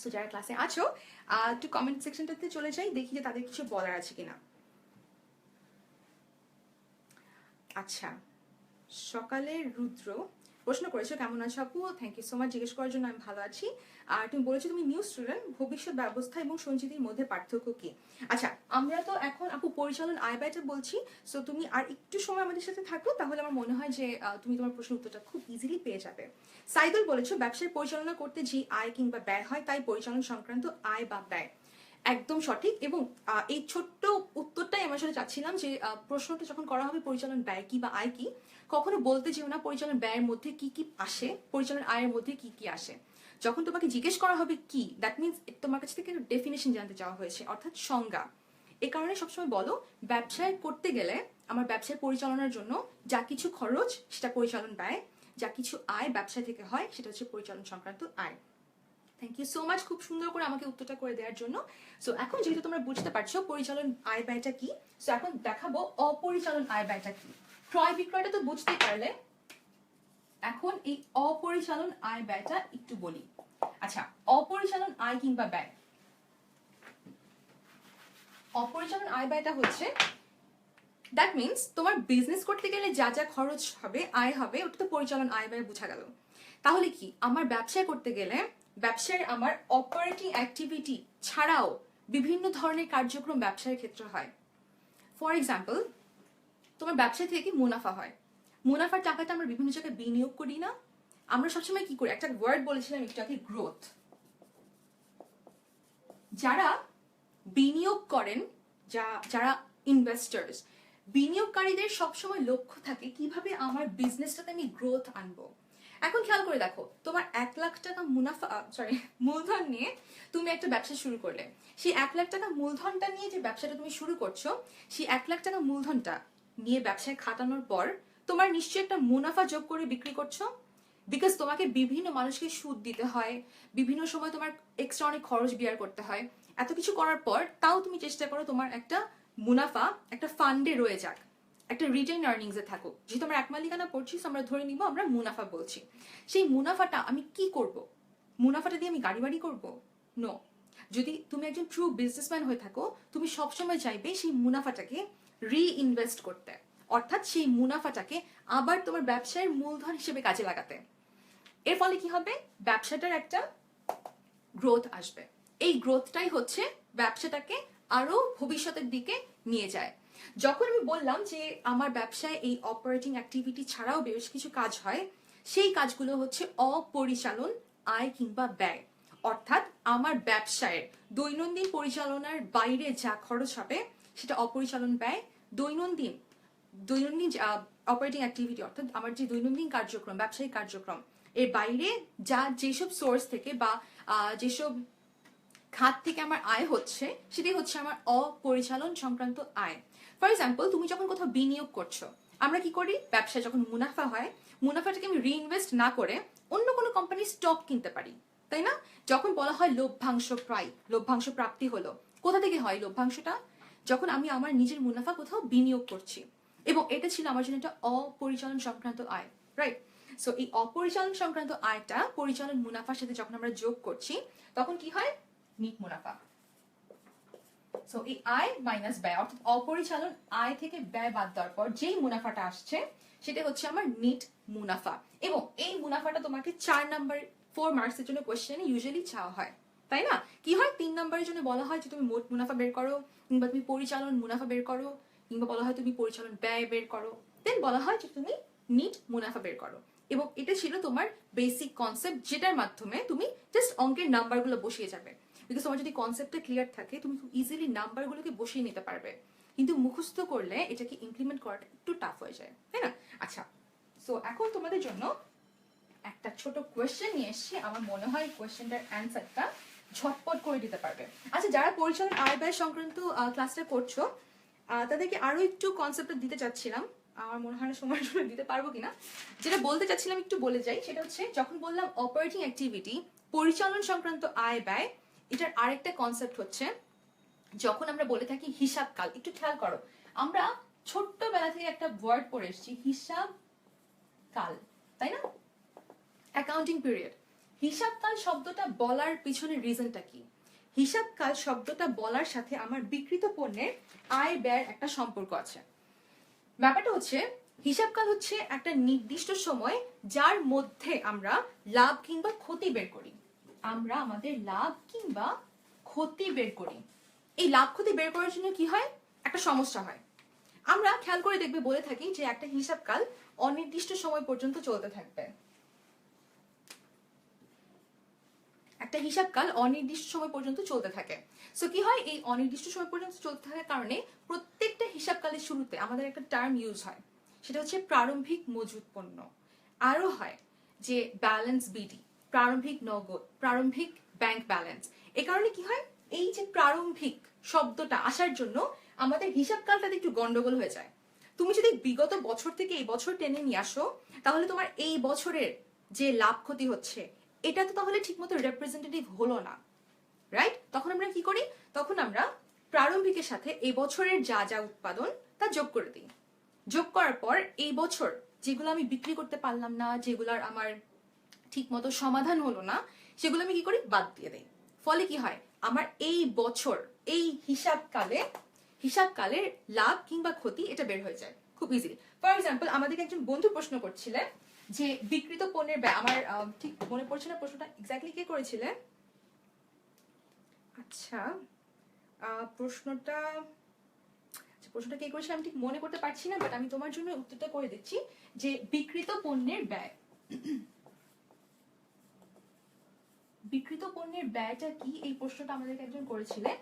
সো যারা ক্লাসে আছো, একটু কমেন্ট সেকশনটাতে চলে যাই, দেখি যে তাদের কিছু বলার আছে কিনা। আচ্ছা, সকালের রুদ্র প্রশ্ন করেছো কেমন আছো আপু, থ্যাংক ইউ সো মাচ জিজ্ঞেস করার জন্য। আমি ভালো আছি। আর তুমি বলেছো তুমি নিউ স্টুডেন্ট, ভবিষ্যৎ ব্যবস্থা এবং সঞ্চিতির মধ্যে পার্থক্য কি? আচ্ছা, আমরা তো এখন আপু পরিচালন আয় ব্যয়টা বলছি, সো তুমি আর একটু সময় আমাদের সাথে থাকো, তাহলে আমার মনে হয় যে তুমি তোমার প্রশ্নের উত্তরটা খুব ইজিলি পেয়ে যাবে। সাইদুল বলেছো ব্যবসায় পরিচালনা করতে যে আয় কিংবা ব্যয় হয়, তাই পরিচালন সংক্রান্ত আয় বা ব্যয়। একদম সঠিক। এবং এই ছোট্ট উত্তরটাই আমি আসলে চাচ্ছিলাম যে প্রশ্নটা যখন করা হবে পরিচালন ব্যয় কি বা আয় কি, কখনো বলতে যেও না পরিচালন ব্যয়ের মধ্যে কি কি আসে, পরিচালন আয়ের মধ্যে কি কি আসে। যখন তোমাকে জিজ্ঞেস করা হবে কি, দ্যাট মিনস তোমার কাছ থেকে ডেফিনেশন জানতে চাওয়া হয়েছে, অর্থাৎ সংজ্ঞা। এ কারণে সবসময় বলো ব্যবসায় করতে গেলে আমার ব্যবসায় পরিচালনার জন্য যা কিছু খরচ, সেটা পরিচালন ব্যয়, যা কিছু আয় ব্যবসা থেকে হয়, সেটা হচ্ছে পরিচালন সংক্রান্ত আয়। থ্যাংক ইউ সো মাচ খুব সুন্দর করে আমাকে উত্তরটা করে দেওয়ার জন্য। সো এখন যেহেতু তোমরা বুঝতে পারছো পরিচালন আয় ব্যয়টা কি, সো এখন দেখাবো অপরিচালন আয় ব্যয়টা কি। ক্রয় বিক্রয়টা তো বুঝতেই পারলে, এখন এই অপরিচালন আয় ব্যয়টা একটু বলি। আচ্ছা, অপরিচালন আয় কিংবা ব্যয়, অপরিচালন আয় ব্যয়টা হচ্ছে, দ্যাট মিনস তোমার বিজনেস করতে গেলে যা যা খরচ হবে, আয় হবে, ওটা তো পরিচালন আয় ব্যয় বোঝা গেল। তাহলে কি আমার ব্যবসা করতে গেলে ব্যবসায় আমার অপারেটিং অ্যাক্টিভিটি ছাড়াও বিভিন্ন ধরনের কার্যক্রম ব্যবসার ক্ষেত্রে হয়। ফর এক্সাম্পল, তোমার ব্যবসা থেকে মুনাফা হয়, মুনাফার টাকাটা আমরা বিভিন্ন জায়গায় বিনিয়োগ করি না? আমরা সবসময় কি করি, একটা ওয়ার্ড বলেছিলাম একটু আগে, গ্রোথ। যারা বিনিয়োগ করেন, যারা ইনভেস্টার্স, বিনিয়োগকারীদের সবসময় লক্ষ্য থাকে কিভাবে আমার বিজনেসটাতে আমি গ্রোথ আনবো। এখন খেয়াল করে দেখো, তোমার 1,00,000 টাকা মূলধন নিয়ে তুমি একটা ব্যবসা শুরু করলে, সেই 1,00,000 টাকা মূলধনটা নিয়ে যে ব্যবসাটা তুমি শুরু করছো, সেই 1,00,000 টাকা মূলধনটা নিয়ে ব্যবসায় খাটানোর পর তোমার নিশ্চয়ই একটা মুনাফা যোগ করে বিক্রি করছো। বিকজ তোমাকে বিভিন্ন মানুষকে সুদ দিতে হয়, বিভিন্ন সময় তোমার এক্সট্রা অনেক খরচ বিয়ার করতে হয়। এত কিছু করার পর তাও তুমি চেষ্টা করো তোমার একটা মুনাফা একটা ফান্ডে রয়ে যাক, একটা রিটেন আর্নিংসে থাকুক। যেহেতু আমরা এক মালিকানা পড়ছি, আমরা ধরে নিব আমরা মুনাফা বলছি। সেই মুনাফাটা আমি কি করব? মুনাফাটা দিয়ে আমি গাড়ি বাড়ি করবো? নো। যদি তুমি একজন ট্রু বিজনেসম্যান হয়ে থাকো, তুমি সবসময় চাইবে সেই মুনাফাটাকে রিইনভেস্ট করতে, অর্থাৎ সেই মুনাফাটাকে আবার তোমার ব্যবসায়ের মূলধন হিসেবে কাজে লাগাতে। এর ফলে কি হবে? ব্যবসাটার একটা গ্রোথ আসবে। এই গ্রোথটাই হচ্ছে ব্যবসাটাকে আরো ভবিষ্যতের দিকে নিয়ে যায়। যখন আমি বললাম যে আমার ব্যবসায় এই অপারেটিং অ্যাক্টিভিটি ছাড়াও বেশ কিছু কাজ হয়, সেই কাজগুলো হচ্ছে অপরিচালন আয় কিংবা ব্যয়। অর্থাৎ আমার ব্যবসায়ের দৈনন্দিন পরিচালনার বাইরে যা খরচ হবে সেটা অপরিচালন ব্যয়। দৈনন্দিন দৈনন্দিন অপারেটিং অ্যাক্টিভিটি অর্থাৎ আমার যে দৈনন্দিন কার্যক্রম, ব্যবসায়িক কার্যক্রম, এর বাইরে যেসব সোর্স থেকে বা যেসব খাত থেকে আমার আয় হচ্ছে, সেটাই হচ্ছে আমার অপরিচালন সংক্রান্ত আয়। ফর এক্সাম্পল, তুমি যখন কোথাও বিনিয়োগ করছো, আমরা কি করি? ব্যবসায় যখন মুনাফা হয়, মুনাফাটাকে আমি রিইনভেস্ট না করে অন্য কোনো কোম্পানির স্টক কিনতে পারি, তাই না? যখন বলা হয় লভ্যাংশ প্রাপ্তি হলো, কোথা থেকে হয় লভ্যাংশটা? যখন আমি আমার নিজের মুনাফা কোথাও বিনিয়োগ করছি, এবং এটা ছিল আমার জন্য একটা অপরিচালন সংক্রান্ত আয়, রাইট? সো এই অপরিচালন সংক্রান্ত আয়টা পরিচালন মুনাফার সাথে যখন আমরা যোগ করছি, তখন কি হয়? নিট মুনাফা। সো এই আয় মাইনাস ব্যয়, অর্থাৎ অপরিচালন আয় থেকে ব্যয় বাদ দেওয়ার পর যেই মুনাফাটা আসছে সেটা হচ্ছে আমার নিট মুনাফা। এবং এই মুনাফাটা তোমাকে 4 নাম্বার 4 মার্কসের জন্য কোশ্চেনে ইউজুয়ালি চাওয়া হয়, তাই না? কি হয়? 3 নাম্বারের জন্য বলা হয় যে তুমি মোট মুনাফা বের করো, কিংবা তুমি পরিচালন মুনাফা বের করো, কিংবা বলা হয় তুমি পরিচালন ব্যয় বের করো, দেন বলা হয় যে তুমি নিট মুনাফা বের করো। এবং এটা ছিল তোমার বেসিক কনসেপ্ট, যেটার মাধ্যমে তুমি জাস্ট অঙ্কের নাম্বারগুলো বসিয়ে যাবে। বিকজ তোমার যদি কনসেপ্টটা ক্লিয়ার থাকে, তুমি খুব ইজিলি নাম্বারগুলোকে বসিয়ে নিতে পারবে। কিন্তু মুখস্থ করলে এটাকে ইমপ্লিমেন্ট করাটা একটু টাফ হয়ে যায়, তাই না? আচ্ছা, সো এখন তোমাদের জন্য একটা ছোট কোয়েশ্চেন নিয়ে এসেছি। আমার মনে হয় কোয়েশ্চেনটার অ্যান্সারটা ঝটপট করে দিতে পারবে। আচ্ছা, যারা পরিচালন আয় ব্যয় সংক্রান্ত ক্লাসটা করছো, তাদেরকে আরো একটু কনসেপ্টটা দিতে চাচ্ছিলাম। আমার মনে হয় না সময়ের জন্য দিতে পারবো কিনা। যেটা বলতে চাচ্ছিলাম একটু বলে যাই। সেটা হচ্ছে, যখন বললাম অপারেটিং অ্যাক্টিভিটি পরিচালন সংক্রান্ত আয় ব্যয়, এটার আরেকটা কনসেপ্ট হচ্ছে যখন আমরা বলে থাকি হিসাব কাল। একটু খেয়াল করো, আমরা ছোট্টবেলা থেকে একটা ওয়ার্ড পড়ে এসেছি, হিসাব কাল, তাই না? Accounting period. হিসাব কাল শব্দটা বলার পিছনে রিজনটা কি? হিসাব কাল শব্দটা বলার সাথে আমার বিক্রিত পণ্যের আয় ব্যয়ের একটা সম্পর্ক আছে। ব্যাপারটা হচ্ছে, হিসাবকাল হচ্ছে একটা নির্দিষ্ট সময় যার মধ্যে আমরা লাভ কিংবা ক্ষতি বের করি। আমরা আমাদের লাভ কিংবা ক্ষতি বের করি। এই লাভ ক্ষতি বের করার জন্য কি হয়? একটা সমস্যা হয়। আমরা খেয়াল করে দেখবে বলে থাকি যে একটা হিসাবকাল অনির্দিষ্ট সময় পর্যন্ত চলতে থাকবে। একটা হিসাবকাল অনির্দিষ্ট সময় পর্যন্ত চলতে থাকে। সো কি হয়? এই অনির্দিষ্ট সময় পর্যন্ত চলতে থাকার কারণে প্রত্যেকটা হিসাবকালের শুরুতে আমাদের একটা টার্ম ইউজ হয়, সেটা হচ্ছে প্রারম্ভিক মজুত পণ্য। আরো হয় যে ব্যালেন্স বিডি, প্রারম্ভিক নগদ, প্রারম্ভিক ব্যাংক ব্যালেন্স। এ কারণে কি হয়? এই যে প্রারম্ভিক শব্দটা আসার জন্য আমাদের হিসাবকালটাতে একটু গন্ডগোল হয়ে যায়। তুমি যদি বিগত বছর থেকে এই বছর টেনে নিয়ে আসো, তাহলে তোমার এই বছরের যে লাভ ক্ষতি হচ্ছে, এটা তো তাহলে ঠিকমতো রিপ্রেজেন্টেটিভ হলো না, রাইট? তখন আমরা কি করি? তখন আমরা প্রারম্ভিকের সাথে এই বছরের যা যা উৎপাদন তা যোগ করে দিই। যোগ করার পর এই বছর যেগুলো আমি বিক্রি করতে পারলাম না, যেগুলোর আমার ঠিকমতো সমাধান হলো না, সেগুলো আমি কি করি? বাদ দিয়ে দেই। ফলে কি হয়? আমার এই বছর এই হিসাবকালের লাভ কিংবা ক্ষতি এটা বের হয়ে যায় খুব ইজিলি। ফর এক্সাম্পল, আমাদেরকে একজন বন্ধু প্রশ্ন করছিলেন যে বিক্রিত পণ্যের ব্যয়, আমার ঠিক মনে পড়ছে না প্রশ্নটা এক্স্যাক্টলি কে করেছিলেন। আচ্ছা, প্রশ্নটা কে করেছিলেন আমি ঠিক মনে করতে পারছি না, বাট আমি তোমার জন্য উত্তরটা করে দিচ্ছি যে বিক্রিত পণ্যের ব্যয়। বিক্রিত পণ্যের ব্যয়টা কি, এই প্রশ্নটা আমাদেরকে একজন করেছিলেন।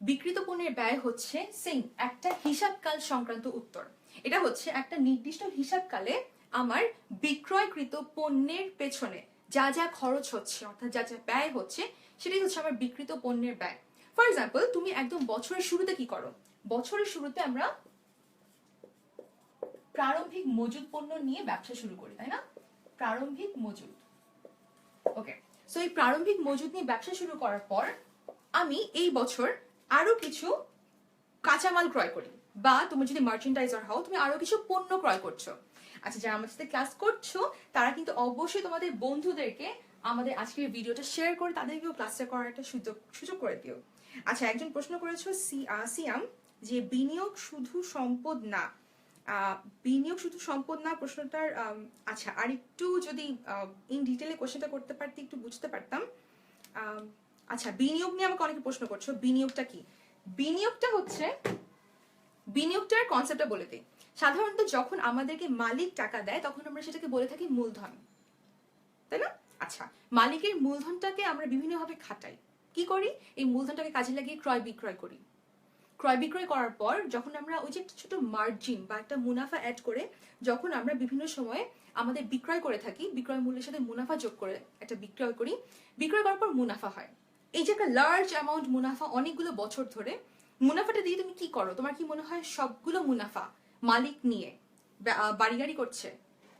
বিক্রিত পণ্যের ব্যয় হচ্ছে সেম একটা হিসাবকাল সংক্রান্ত উত্তর। এটা হচ্ছে একটা নির্দিষ্ট হিসাবকালে আমার বিক্রয়কৃত পণ্যের পেছনে যা যা খরচ হচ্ছে অর্থাৎ যা যা ব্যয় হচ্ছে সেটাই হচ্ছে আমার বিক্রিত পণ্যের ব্যয়। ফর এক্সাম্পল, তুমি একদম বছরের শুরুতে কি করো? বছরের শুরুতে আমরা প্রারম্ভিক মজুদ পণ্য নিয়ে ব্যবসা শুরু করি, তাই না? প্রারম্ভিক মজুদ। ওকে, সো এই প্রারম্ভিক মজুদ নিয়ে ব্যবসা শুরু করার পর আমি এই বছর আরো কিছু কাঁচামাল ক্রয় করি, বা তুমি যদি মার্চেন্ডাইজার হও তুমি আরো কিছু পণ্য ক্রয় করছো। আচ্ছা, যারা আমার সাথে ক্লাস করছো তারা কিন্তু অবশ্যই তোমাদের বন্ধুদেরকে আমাদের আজকের ভিডিওটা শেয়ার করে তাদেরকেও ক্লাসটা করার একটা সুযোগ করে দিও। আচ্ছা, একজন প্রশ্ন করেছো সিয়াম যে বিনিয়োগ শুধু সম্পদ না, বিনিয়োগ শুধু সম্পদ না প্রশ্নটার আচ্ছা আর একটু যদি ইন ডিটেলে কোশ্চেনটা করতে পারতে একটু বুঝতে পারতাম। আচ্ছা, বিনিয়োগ নিয়ে আমাকে অনেকে প্রশ্ন করছো, বিনিয়োগটা কি? বিনিয়োগটা হচ্ছে, বিনিয়োগটার কনসেপ্টটা বলে দিই। সাধারণত যখন আমাদেরকে মালিক টাকা দেয় তখন আমরা সেটাকে বলে থাকি মূলধন, তাই না? আচ্ছা, মালিকের মূলধনটাকে আমরা বিভিন্নভাবে খাটাই। কি করি? এই মূলধনটাকে কাজে লাগিয়ে ক্রয় বিক্রয় করি। ক্রয় বিক্রয় করার পর যখন আমরা ওই যে একটা ছোট মার্জিন বা একটা মুনাফা অ্যাড করে যখন আমরা বিভিন্ন সময়ে আমাদের বিক্রয় করে থাকি, বিক্রয় মূল্যের সাথে মুনাফা যোগ করে একটা বিক্রয় করি, বিক্রয় করার পর মুনাফা হয়। এই যে একটা লার্জ অ্যামাউন্ট মুনাফা অনেকগুলো বছর ধরে, মুনাফাটা দিয়ে তুমি কি করো? তোমার কি মনে হয় সবগুলো মুনাফা মালিক নিয়ে বাড়ি গাড়ি করছে?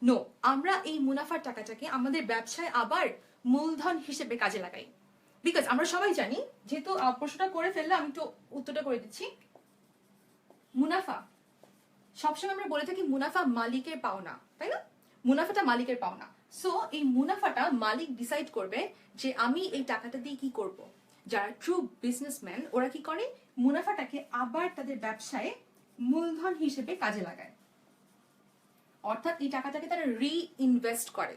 নো, আমরা এই মুনাফার টাকাটাকে আমাদের ব্যবসায় আবার মূলধন হিসেবে কাজে লাগাই। বিকজ আমরা সবাই জানি, যেহেতু প্রশ্নটা করে ফেললে আমি একটু উত্তরটা করে দিচ্ছি। মুনাফা সবসময় আমরা বলে থাকি মুনাফা মালিকের পাওনা, তাই না? মুনাফাটা মালিকের পাওনা। সো এই মুনাফাটা মালিক ডিসাইড করবে যে আমি এই টাকাটা দিয়ে কি করব। যারা ট্রু বিজনেসম্যান ওরা কি করে? মুনাফাটাকে আবার তাদের ব্যবসায় মূলধন হিসেবে কাজে লাগায়, অর্থাৎ এই টাকাটাকে তারা রিইনভেস্ট করে।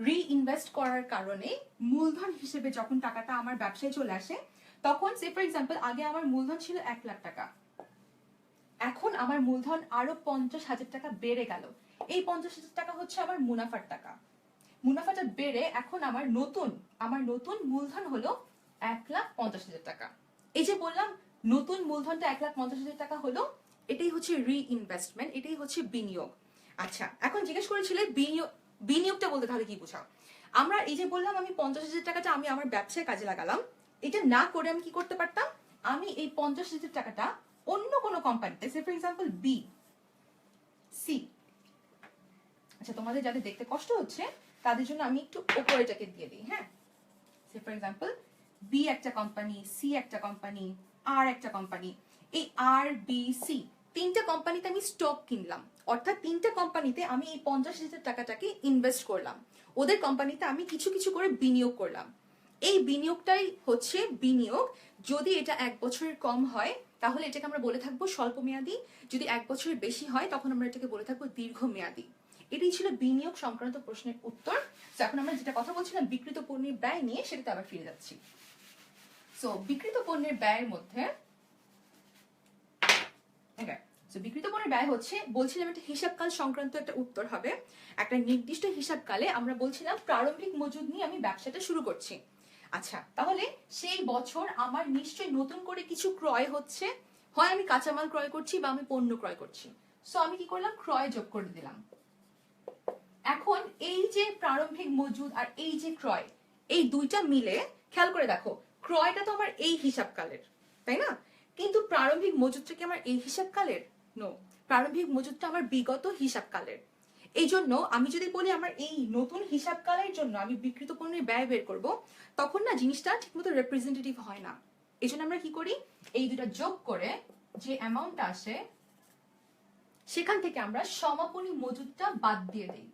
রিইনভেস্ট করার কারণে মূলধন হিসেবে যখন টাকাটা আমার ব্যবসায় চলে আসে তখন সে ফর এক্সাম্পল আগে আমার মূলধন ছিল 1 লাখ টাকা, এখন আমার মূলধন আরো 50,000 টাকা বেড়ে গেল। এই 50,000 টাকা হচ্ছে আমার মুনাফার টাকা। মুনাফাটা বেড়ে এখন আমার নতুন মূলধন হলো 1,50,000 টাকা। এই যে বললাম নতুন মূলধনটা 1,50,000 টাকা হলো, এটাই হচ্ছে রিইনভেস্টমেন্ট, এটাই হচ্ছে বিনিয়োগ। আচ্ছা, এখন জিজ্ঞেস করেছিলে বিনিয়োগটা বলতে তাহলে কি বোঝাও? আমরা এই যে বললাম আমি 50,000 টাকাটা আমি আমার ব্যবসায় কাজে লাগালাম, এটা না করে আমি কি করতে পারতাম? আমি এই 50,000 টাকাটা অন্য কোনো কোম্পানিতে, সে ফর এক্সাম্পল বি সি, আচ্ছা তোমাদের যাদের দেখতে কষ্ট হচ্ছে তাদের জন্য আমি একটু ওপরেটাকে দিয়ে দিই। হ্যাঁ, সে ফর এক্সাম্পল বি একটা কোম্পানি, সি একটা কোম্পানি, আর একটা কোম্পানি। এই আর বি সি তিনটা কোম্পানিতে আমি স্টক কিনলাম, অর্থাৎ তিনটা কোম্পানিতে আমি এই 50,000 টাকাটাকে ইনভেস্ট করলাম, ওদের কোম্পানিতে আমি কিছু কিছু করে বিনিয়োগ করলাম। এই বিনিয়োগটাই হচ্ছে বিনিয়োগ। যদি এটা 1 বছরের কম হয় তাহলে এটাকে আমরা বলে থাকবো স্বল্প মেয়াদী, যদি 1 বছরের বেশি হয় তখন আমরা এটাকে বলে থাকবো দীর্ঘমেয়াদী। এটাই ছিল বিনিয়োগ সংক্রান্ত প্রশ্নের উত্তর। তো এখন আমরা যেটা কথা বলছিলাম বিক্রিত পণ্যের ব্যয় নিয়ে, সেটাতে আবার ফিরে যাচ্ছি। সো বিক্রিত পণ্যের ব্যয়ের মধ্যে বিক্রিত পণ্যের ব্যয় হচ্ছে, বলছিলাম একটা হিসাবকাল সংক্রান্ত একটা উত্তর হবে। একটা নির্দিষ্ট হিসাবকালে আমরা বলছিলাম প্রারম্ভিক মজুদ নিয়ে আমি ব্যবসাটা শুরু করছি। আচ্ছা, তাহলে সেই বছর আমার নিশ্চয়ই নতুন করে কিছু ক্রয় হচ্ছে, হয় আমি কাঁচামাল ক্রয় করছি বা আমি পণ্য ক্রয় করছি। সো আমি কি করলাম? ক্রয় যোগ করে দিলাম। এখন এই যে প্রারম্ভিক মজুদ আর এই যে ক্রয়, এই দুইটা মিলে খেয়াল করে দেখো, ক্রয়টা তো আমার এই হিসাবকালের, তাই না? কিন্তু প্রারম্ভিক মজুদটা কি আমার এই হিসাবকালের? নো, প্রারম্ভিক মজুদটা আমার বিগত হিসাবকালের। এই জন্য আমি যদি বলি আমার এই নতুন হিসাবকালের জন্য আমি বিক্রিত পণ্যের ব্যয় বের করব, তখন না জিনিসটা ঠিকমতো রিপ্রেজেন্টেটিভ হয় না। এই জন্য আমরা কি করি? এই দুটা যোগ করে যে অ্যামাউন্টটা আসে সেখান থেকে আমরা সমাপনী মজুদটা বাদ দিয়ে দিই,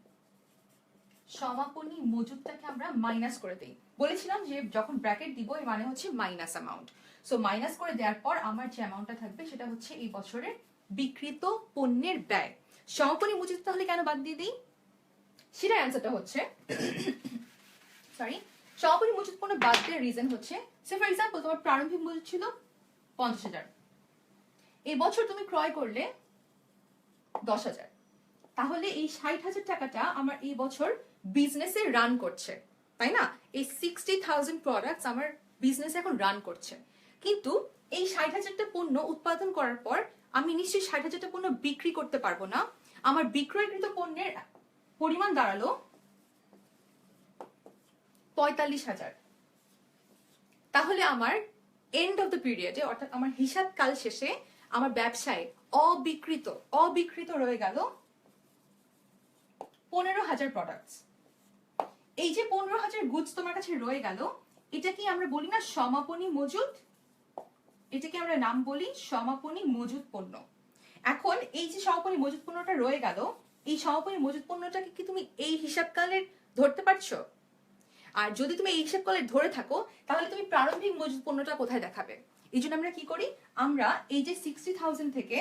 সমাপনী মজুদটাকে আমরা মাইনাস করে দিই। বলেছিলাম যে যখন ব্র্যাকেট দিব এর মানে হচ্ছে মাইনাস অ্যামাউন্ট। সো মাইনাস করে দেওয়ার পর আমার যে অ্যামাউন্টটা থাকবে সেটা হচ্ছে এই বছরের বিক্রিত পণ্যের ব্যয়। সমাপনী মজুদ তাহলে কেন বাদ দিয়ে দিই সেটার অ্যান্সারটা হচ্ছে সমাপনী মজুদ পণ্য বাদ দেওয়ার রিজন হচ্ছে, সে ফর এক্সাম্পল তোমার প্রারম্ভিক মজুদ ছিল 50,000, এই বছর তুমি ক্রয় করলে 10,000, তাহলে এই 60,000 টাকাটা আমার এই বছর বিজনেসে রান করছে, তাই না? এই 60,000 প্রোডাক্টস আমার বিজনেসে এখন রান করছে। কিন্তু এই 60,000টা পণ্য উৎপাদন করার পর আমি নিশ্চয়ই 60,000টা পণ্য বিক্রি করতে পারবো না। আমার বিক্রয়কৃত পণ্যের পরিমাণ দাঁড়ালো 45,000। তাহলে আমার এন্ড অফ দ্য পিরিয়ডে, অর্থাৎ আমার হিসাব কাল শেষে আমার ব্যবসায় অবিকৃত রয়ে গেল 15,000 প্রোডাক্টস। এই যে 15,000 গুডস তোমার কাছে রয়ে গেল, এটা কি আমরা বলি না সমাপনী মজুদ? এটাকে আমরা নাম বলি সমাপনী মজুদ পণ্য। এখন এই যে সমাপনী মজুদ পণ্যটা রয়ে গেল, এই সমাপনী মজুদ পণ্যটাকে কি তুমি এই হিসাবকালের ধরতে পারছো? আর যদি তুমি এই হিসাবকালে ধরে থাকো, তাহলে তুমি প্রারম্ভিক মজুদ পণ্যটা কোথায় দেখাবে? এই জন্য আমরা কি করি, আমরা এই যে 60,000 থেকে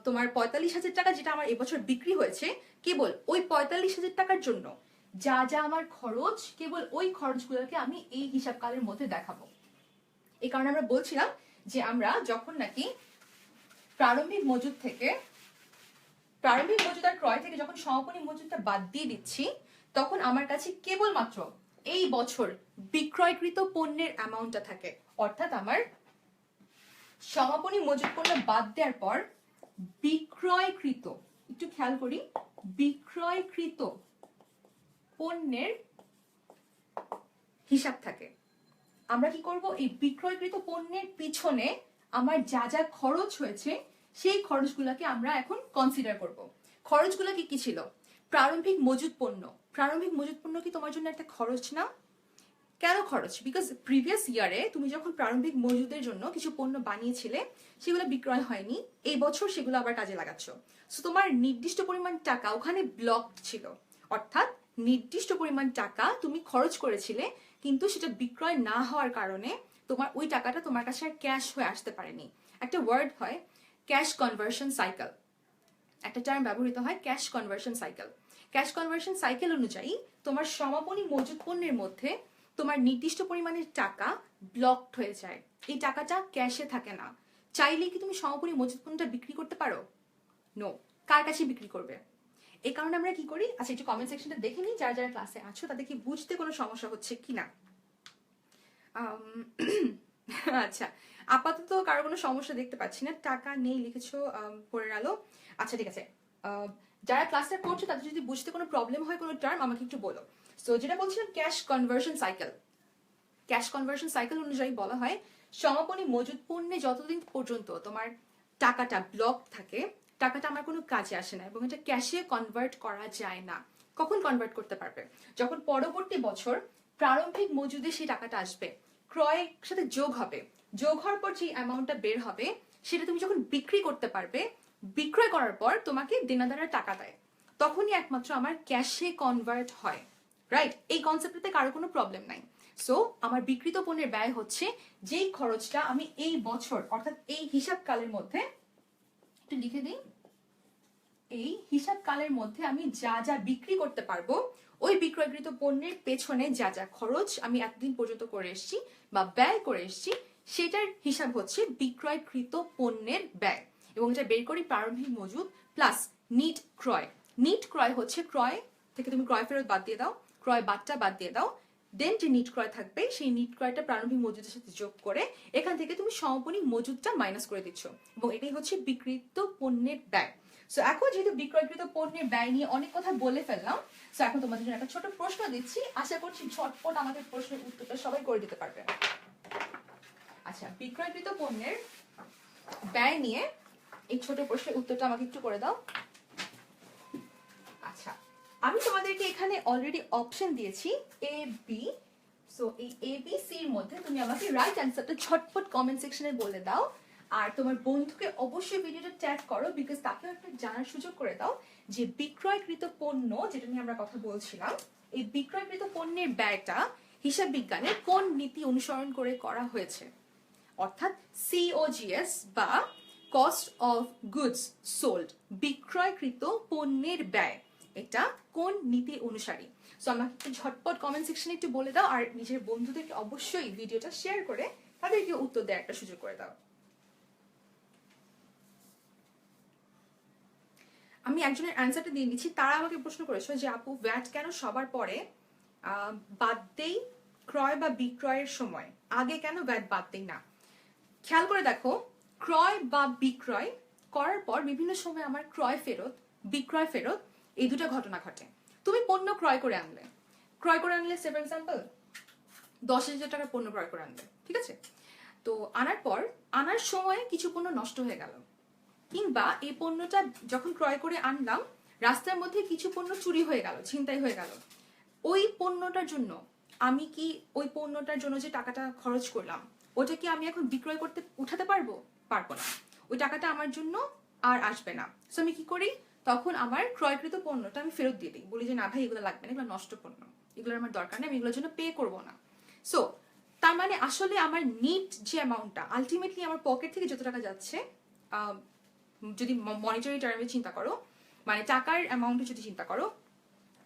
তোমার 45,000 টাকা যেটা আমার এবছর বিক্রি হয়েছে, কেবল ওই 45,000 টাকার জন্য যা যা আমার খরচ, কেবল ওই খরচগুলোকে আমি এই হিসাবকালের মধ্যে দেখাবো। এই কারণে আমরা বলছিলাম যে আমরা যখন নাকি প্রারম্ভিক মজুদ আর ক্রয় থেকে যখন সমাপনী মজুদটা বাদ দিয়ে দিচ্ছি, তখন আমার কাছে কেবলমাত্র এই বছর বিক্রয়কৃত পণ্যের অ্যামাউন্টটা থাকে। অর্থাৎ আমার সমাপনী মজুদ পণ্য বাদ দেওয়ার পর বিক্রয়কৃত, একটু খেয়াল করি, বিক্রয়কৃত পণ্যের হিসাব থাকে। আমরা কি করব, এই বিক্রয়কৃত পণ্যের পিছনে আমার যা যা খরচ হয়েছে সেই খরচগুলোকে আমরা এখন কনসিডার করব। খরচগুলো কি কি ছিল? প্রারম্ভিক মজুদ পণ্য। প্রারম্ভিক মজুদ পণ্য কি তোমার জন্য একটা খরচ না? কেন খরচ? বিকজ প্রিভিয়াস ইয়ারে তুমি যখন প্রারম্ভিক মজুদের জন্য কিছু পণ্য বানিয়েছিলে, সেগুলো বিক্রয় হয়নি, এই বছর সেগুলো আবার কাজে লাগাচ্ছ। সো তোমার নির্দিষ্ট পরিমাণ টাকা ওখানে ব্লক ছিল। অর্থাৎ নির্দিষ্ট পরিমাণ টাকা তুমি খরচ করেছিলে, কিন্তু সেটা বিক্রয় না হওয়ার কারণে তোমার ওই টাকাটা তোমার কাছে আর ক্যাশ হয়ে আসতে পারেনি। একটা ওয়ার্ড হয় ক্যাশ কনভার্সন সাইকেল, একটা টার্ম ব্যবহৃত হয় cash conversion cycle. Cash conversion cycle অনুযায়ী তোমার সমাপনী মজুদ পণ্যের মধ্যে তোমার নির্দিষ্ট পরিমাণের টাকা ব্লকড হয়ে যায়, এই টাকাটা ক্যাশে থাকে না। চাইলে কি তুমি সমাপনী মজুদ পণ্যটা বিক্রি করতে পারো? নো। কার কাছে বিক্রি করবে? এই কারণে আমরা কি করি, আচ্ছা একটু কমেন্ট সেকশনটা দেখে নিই যারা যারা ক্লাসে আছো তাদের কি বুঝতে কোনো সমস্যা হচ্ছে কিনা। আচ্ছা, আপাতত কারো কোনো সমস্যা দেখতে পাচ্ছি না। টাকা নেই লিখেছো, পড়ে গেল। আচ্ছা ঠিক আছে, যারা ক্লাসটা করছো তাদের যদি বুঝতে কোনো প্রবলেম হয় কোনো টার্ম আমাকে একটু বলো। সো যেটা বলছিলাম cash conversion cycle. Cash conversion cycle অনুযায়ী বলা হয় সমাপনী মজুদ পণ্যে যতদিন পর্যন্ত তোমার টাকাটা ব্লক থাকে, টাকাটা আমার কোনো কাজে আসে না এবং এটা ক্যাশে কনভার্ট করা যায় না। কখন কনভার্ট করতে পারবে? যখন পরবর্তী বছর প্রারম্ভিক মজুদে সেই টাকাটা আসবে, ক্রয়ের সাথে যোগ হবে, যোগ হওয়ার পর যে অ্যামাউন্টটা বের হবে সেটা তুমি যখন বিক্রি করতে পারবে, বিক্রয় করার পর তোমাকে দেনাদাররা টাকা দেয়, তখনই একমাত্র আমার ক্যাশে কনভার্ট হয়। রাইট? এই কনসেপ্টটাতে কারো কোনো প্রবলেম নাই। সো আমার বিক্রিত পণ্যের ব্যয় হচ্ছে যেই খরচটা আমি এই বছর অর্থাৎ এই হিসাবকালের মধ্যে, একটু লিখে দিই, এই হিসাবকালের মধ্যে আমি যা যা বিক্রি করতে পারবো, ওই বিক্রয়কৃত পণ্যের পেছনে যা যা খরচ আমি এতদিন পর্যন্ত করে এসেছি বা ব্যয় করে এসেছি, সেটার হিসাব হচ্ছে বিক্রয়কৃত পণ্যের ব্যয়। এবং এটা বের করি প্রারম্ভিক মজুদ প্লাস নিট ক্রয়। নিট ক্রয় হচ্ছে ক্রয় থেকে তুমি ক্রয় ফেরত বাদ দিয়ে দাও, ক্রয় বাদটা বাদ দিয়ে দাও, দেন যে নিট ক্রয় থাকবে সেই নিট ক্রয়টা প্রারম্ভিক মজুদের সাথে যোগ করে এখান থেকে তুমি সমাপনী মজুদটা মাইনাস করে দিচ্ছ, এবং এটাই হচ্ছে বিক্রিত পণ্যের ব্যয়। সো এখন যেহেতু বিক্রয়কৃত পণ্যের ব্যয় নিয়ে অনেক কথা বলে ফেললাম, সো এখন তোমাদের জন্য একটা ছোট প্রশ্ন দিচ্ছি, আশা করছি ঝটপট আমাদের প্রশ্নের উত্তরটা সবাই করে দিতে পারবে। আচ্ছা, বিক্রয়কৃত পণ্যের ব্যয় নিয়ে এই ছোট প্রশ্নের উত্তরটা আমাকে একটু করে দাও। আচ্ছা, আমি তোমাদেরকে এখানে অলরেডি অপশন দিয়েছি এ বি। সো এই এ বি সি এর মধ্যে তুমি আমাকে রাইট অ্যান্সারটা ঝটপট কমেন্ট সেকশনে বলে দাও। আর তোমার বন্ধুকে অবশ্যই ভিডিওটা ট্যাগ করো, বিকজ তাকেও একটা জানার সুযোগ করে দাও যে বিক্রয়কৃত পণ্য যেটা নিয়ে আমরা কথা বলছিলাম, এই বিক্রয়কৃত পণ্যের ব্যয়টা হিসাব বিজ্ঞানে কোন নীতি অনুসরণ করে করা হয়েছে। অর্থাৎ COGS বা কস্ট অফ গুডস সোল্ড, বিক্রয়কৃত পণ্যের ব্যয়, এটা কোন নীতি অনুসারী। সো আমাকে একটু ঝটপট কমেন্ট সেকশনে একটু বলে দাও, আর নিজের বন্ধুদেরকে অবশ্যই ভিডিওটা শেয়ার করে তাদেরকে উত্তর দেওয়ার একটা সুযোগ করে দাও। আমি একজনের অ্যান্সারটা দিয়ে দিচ্ছি। তারা আমাকে প্রশ্ন করেছো যে আপু ভ্যাট কেন সবার পরে বাদ দেই ক্রয় বা বিক্রয়ের সময়, আগে কেন ভ্যাট বাদ দেই না? খেয়াল করে দেখো, ক্রয় বা বিক্রয় করার পর বিভিন্ন সময় আমার ক্রয় ফেরত, বিক্রয় ফেরত, এই দুটো ঘটনা ঘটে। তুমি পণ্য ক্রয় করে আনলে, সে ফর এক্সাম্পল 10,000 টাকার পণ্য ক্রয় করে আনলে, ঠিক আছে? তো আনার পর আনার সময় কিছু পণ্য নষ্ট হয়ে গেল, কিংবা এই পণ্যটা যখন ক্রয় করে আনলাম রাস্তার মধ্যে কিছু পণ্য চুরি হয়ে গেল, ছিনতাই হয়ে গেল। ওই পণ্যটার জন্য আমি কি, ওই পণ্যটার জন্য যে টাকাটা খরচ করলাম ওটা কি আমি এখন বিক্রয় করতে উঠাতে পারবো? পারবো না। ওই টাকাটা আমার জন্য আর আসবে না। সো আমি কি করি, তখন আমার ক্রয়কৃত পণ্যটা আমি ফেরত দিয়ে দিই, বলি যে না ভাই এগুলো লাগবে না, এগুলো নষ্ট পণ্য, এগুলোর আমার দরকার নেই, আমি এগুলোর জন্য পে করবো না। সো তার মানে আসলে আমার নিট যে অ্যামাউন্টটা, আলটিমেটলি আমার পকেট থেকে যত টাকা যাচ্ছে, যদি মনিটারি টার্মে চিন্তা করো, মানে টাকার অ্যামাউন্টে যদি চিন্তা করো,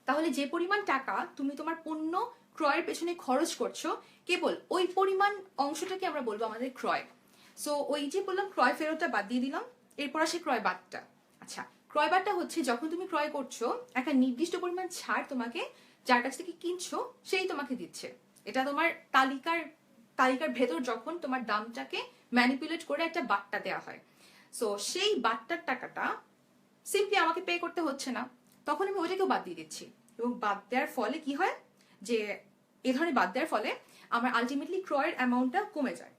তাহলে যে পরিমাণ টাকা তুমি তোমার পণ্য ক্রয়ের পেছনে খরচ করছো, কেবল ওই পরিমাণ অংশটাকে আমরা বলবো আমাদের ক্রয়। সো ওই যে বললাম ক্রয় ফেরতটা বাদ দিয়ে দিলাম, এরপর আসে ক্রয় বাদটা। আচ্ছা, ক্রয় বাদটা হচ্ছে যখন তুমি ক্রয় করছো একটা নির্দিষ্ট পরিমাণ ছাড় তোমাকে যার কাছ থেকে কিনছো সেই তোমাকে দিচ্ছে। এটা তোমার তালিকার ভেতর যখন তোমার দামটাকে ম্যানিপুলেট করে একটা বাট্টা দেওয়া হয়, সো সেই বাট্টার টাকাটা সিম্পলি আমাকে পে করতে হচ্ছে না, তখন আমি ওইটাকেও বাদ দিয়ে দিচ্ছি। এবং বাদ দেওয়ার ফলে কি হয়, যে এ ধরনের বাদ দেওয়ার ফলে আমার আলটিমেটলি ক্রয়ের অ্যামাউন্টটা কমে যায়।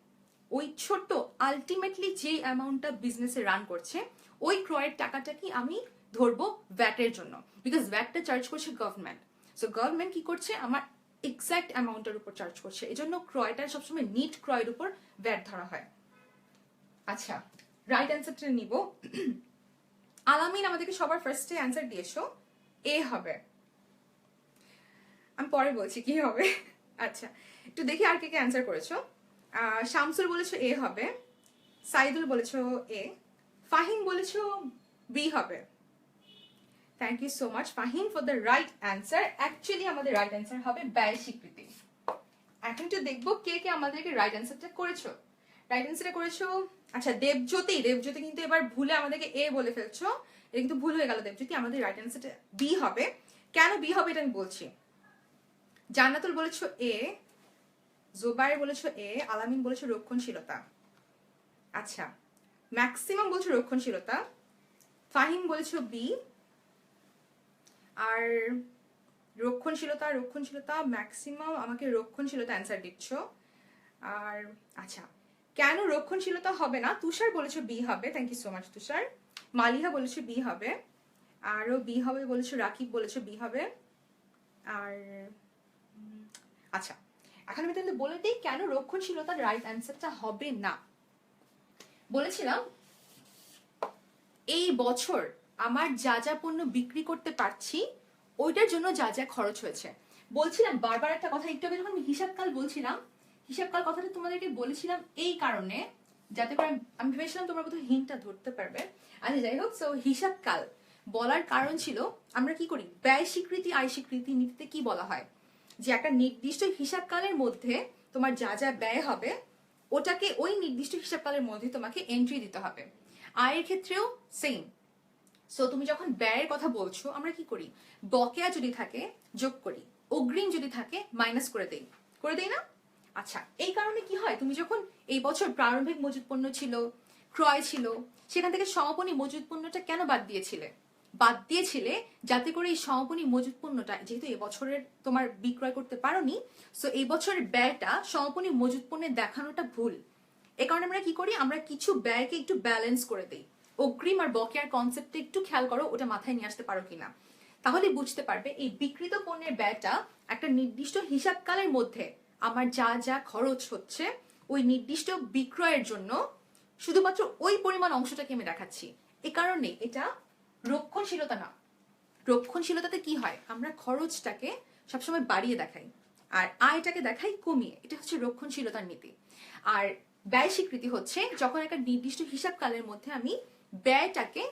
ওই ছোট্ট আলটিমেটলি যে অ্যামাউন্টটা বিজনেসে রান করছে ওই ক্রয়ের টাকাটা কি আমি ধরবো ভ্যাটের জন্য, বিকজ ভ্যাটটা চার্জ করছে গভর্নমেন্ট। সো গভর্নমেন্ট কি করছে, আমার এক্সাক্ট অ্যামাউন্টের উপর চার্জ করছে, এই জন্য ক্রয়টা সবসময় নিট ক্রয়ের উপর ভ্যাট ধরা হয়। আচ্ছা, রাইট অ্যান্সারটা নিব। আলামিন আমাদেরকে সবার ফার্স্টে অ্যান্সার দিয়েছো, এ হবে। আমি পরে বলছি কি হবে। আচ্ছা, একটু দেখি আর কে কে অ্যান্সার করেছো। শামসুল বলেছো এ হবে, সাইদুল বলেছো এ, ফাহিম বলেছো বি হবে। Thank you so much Fahim for the right answer. Actually আমাদের রাইট অ্যান্সার হবে ব্যয় স্বীকৃতি। এখন একটু দেখবো কে কে আমাদেরকে রাইট অ্যান্সারটা করেছো। রাইট অ্যান্সারটা করেছো আচ্ছা দেবজ্যোতি কিন্তু এবার ভুলে আমাদেরকে এ বলে ফেলছো, এটা কিন্তু ভুল হয়ে গেল দেবজ্যোতি। আমাদের রাইট অ্যান্সারটা বি হবে। কেন বি হবে এটা আমি বলছি। জান্নাতুল বলেছো এ, জোবায়ের বলেছো এ, আলামিন বলেছো রক্ষণশীলতা। আচ্ছা, ম্যাক্সিমাম বলছো রক্ষণশীলতা, ফাহিম বলেছো বি, আর রক্ষণশীলতা ম্যাক্সিমাম আমাকে রক্ষণশীলতা অ্যান্সার দিচ্ছ। আর আচ্ছা, কেন রক্ষণশীলতা হবে না, তুষার বলেছো বি হবে, থ্যাংক ইউ সো মাচ তুষার। মালিহা বলেছো বি হবে, আরও বি হবে বলেছো, রাকিব বলেছো বি হবে। আর আচ্ছা, এখন আমি তাহলে বলে দিই কেন রক্ষণশীলতার রাইট অ্যান্সারটা হবে না। বলেছিলাম এই বছর আমার যা যা পণ্য বিক্রি করতে পারছি ওইটার জন্য যা যা খরচ হয়েছে। বলছিলাম বারবার একটা কথা, একটু আগে যখন হিসাবকাল বলছিলাম, হিসাবকাল কথাটা তোমাদেরকে বলেছিলাম এই কারণে যাতে করে আমি ভেবেছিলাম তোমরা বোধহয় হিন্টটা ধরতে পারবে। আচ্ছা যাই হোক, সো হিসাবকাল বলার কারণ ছিল আমরা কি করি, ব্যয় স্বীকৃতি আয় স্বীকৃতি নীতিতে কি বলা হয়, যে একটা নির্দিষ্ট হিসাবকালের মধ্যে তোমার যা যা ব্যয় হবে ওটাকে ওই নির্দিষ্ট হিসাবকালের মধ্যে তোমাকে এন্ট্রি দিতে হবে। আয়ের ক্ষেত্রেও সেম। সো তুমি যখন ব্যয়ের কথা বলছো আমরা কি করি, বকেয়া যদি থাকে যোগ করি, অগ্রিম যদি থাকে মাইনাস করে দেই না। আচ্ছা, এই কারণে কি হয়, তুমি যখন এই বছর প্রারম্ভিক মজুত পণ্য ছিল, ক্রয় ছিল, সেখান থেকে সমাপনী মজুত পণ্যটা কেন বাদ দিয়েছিলে যাতে করে এই সমাপনী মজুত পণ্যটা, যেহেতু এবছরের তোমার বিক্রয় করতে পারোনি, সো এই বছরের ব্যয়টা সমাপনী মজুত পণ্যে দেখানোটা ভুল। এ কারণে আমরা কি করি, আমরা কিছু ব্যয়কে একটু ব্যালেন্স করে দিই। অগ্রিম আর বকেয়ার কনসেপ্টে একটু খেয়াল করো, ওটা মাথায় নিয়ে আসতে পারো কিনা, তাহলে বুঝতে পারবে এই বিক্রিত পণ্যের ব্যয়টা একটা নির্দিষ্ট হিসাবকালের মধ্যে আমার যা যা খরচ হচ্ছে ওই নির্দিষ্ট বিক্রয়ের জন্য শুধুমাত্র ওই পরিমাণ অংশটাকে আমি দেখাচ্ছি। এ কারণে এটা রক্ষণশীলতা না। রক্ষণশীলতাতে কি হয়, আমরা খরচটাকে সবসময় বাড়িয়ে দেখাই আর আয়টাকে দেখাই কমিয়ে, এটা হচ্ছে রক্ষণশীলতার নীতি। আর ব্যয় স্বীকৃতি হচ্ছে যখন একটা নির্দিষ্ট হিসাবকালের মধ্যে আমি ব্যয়টাকে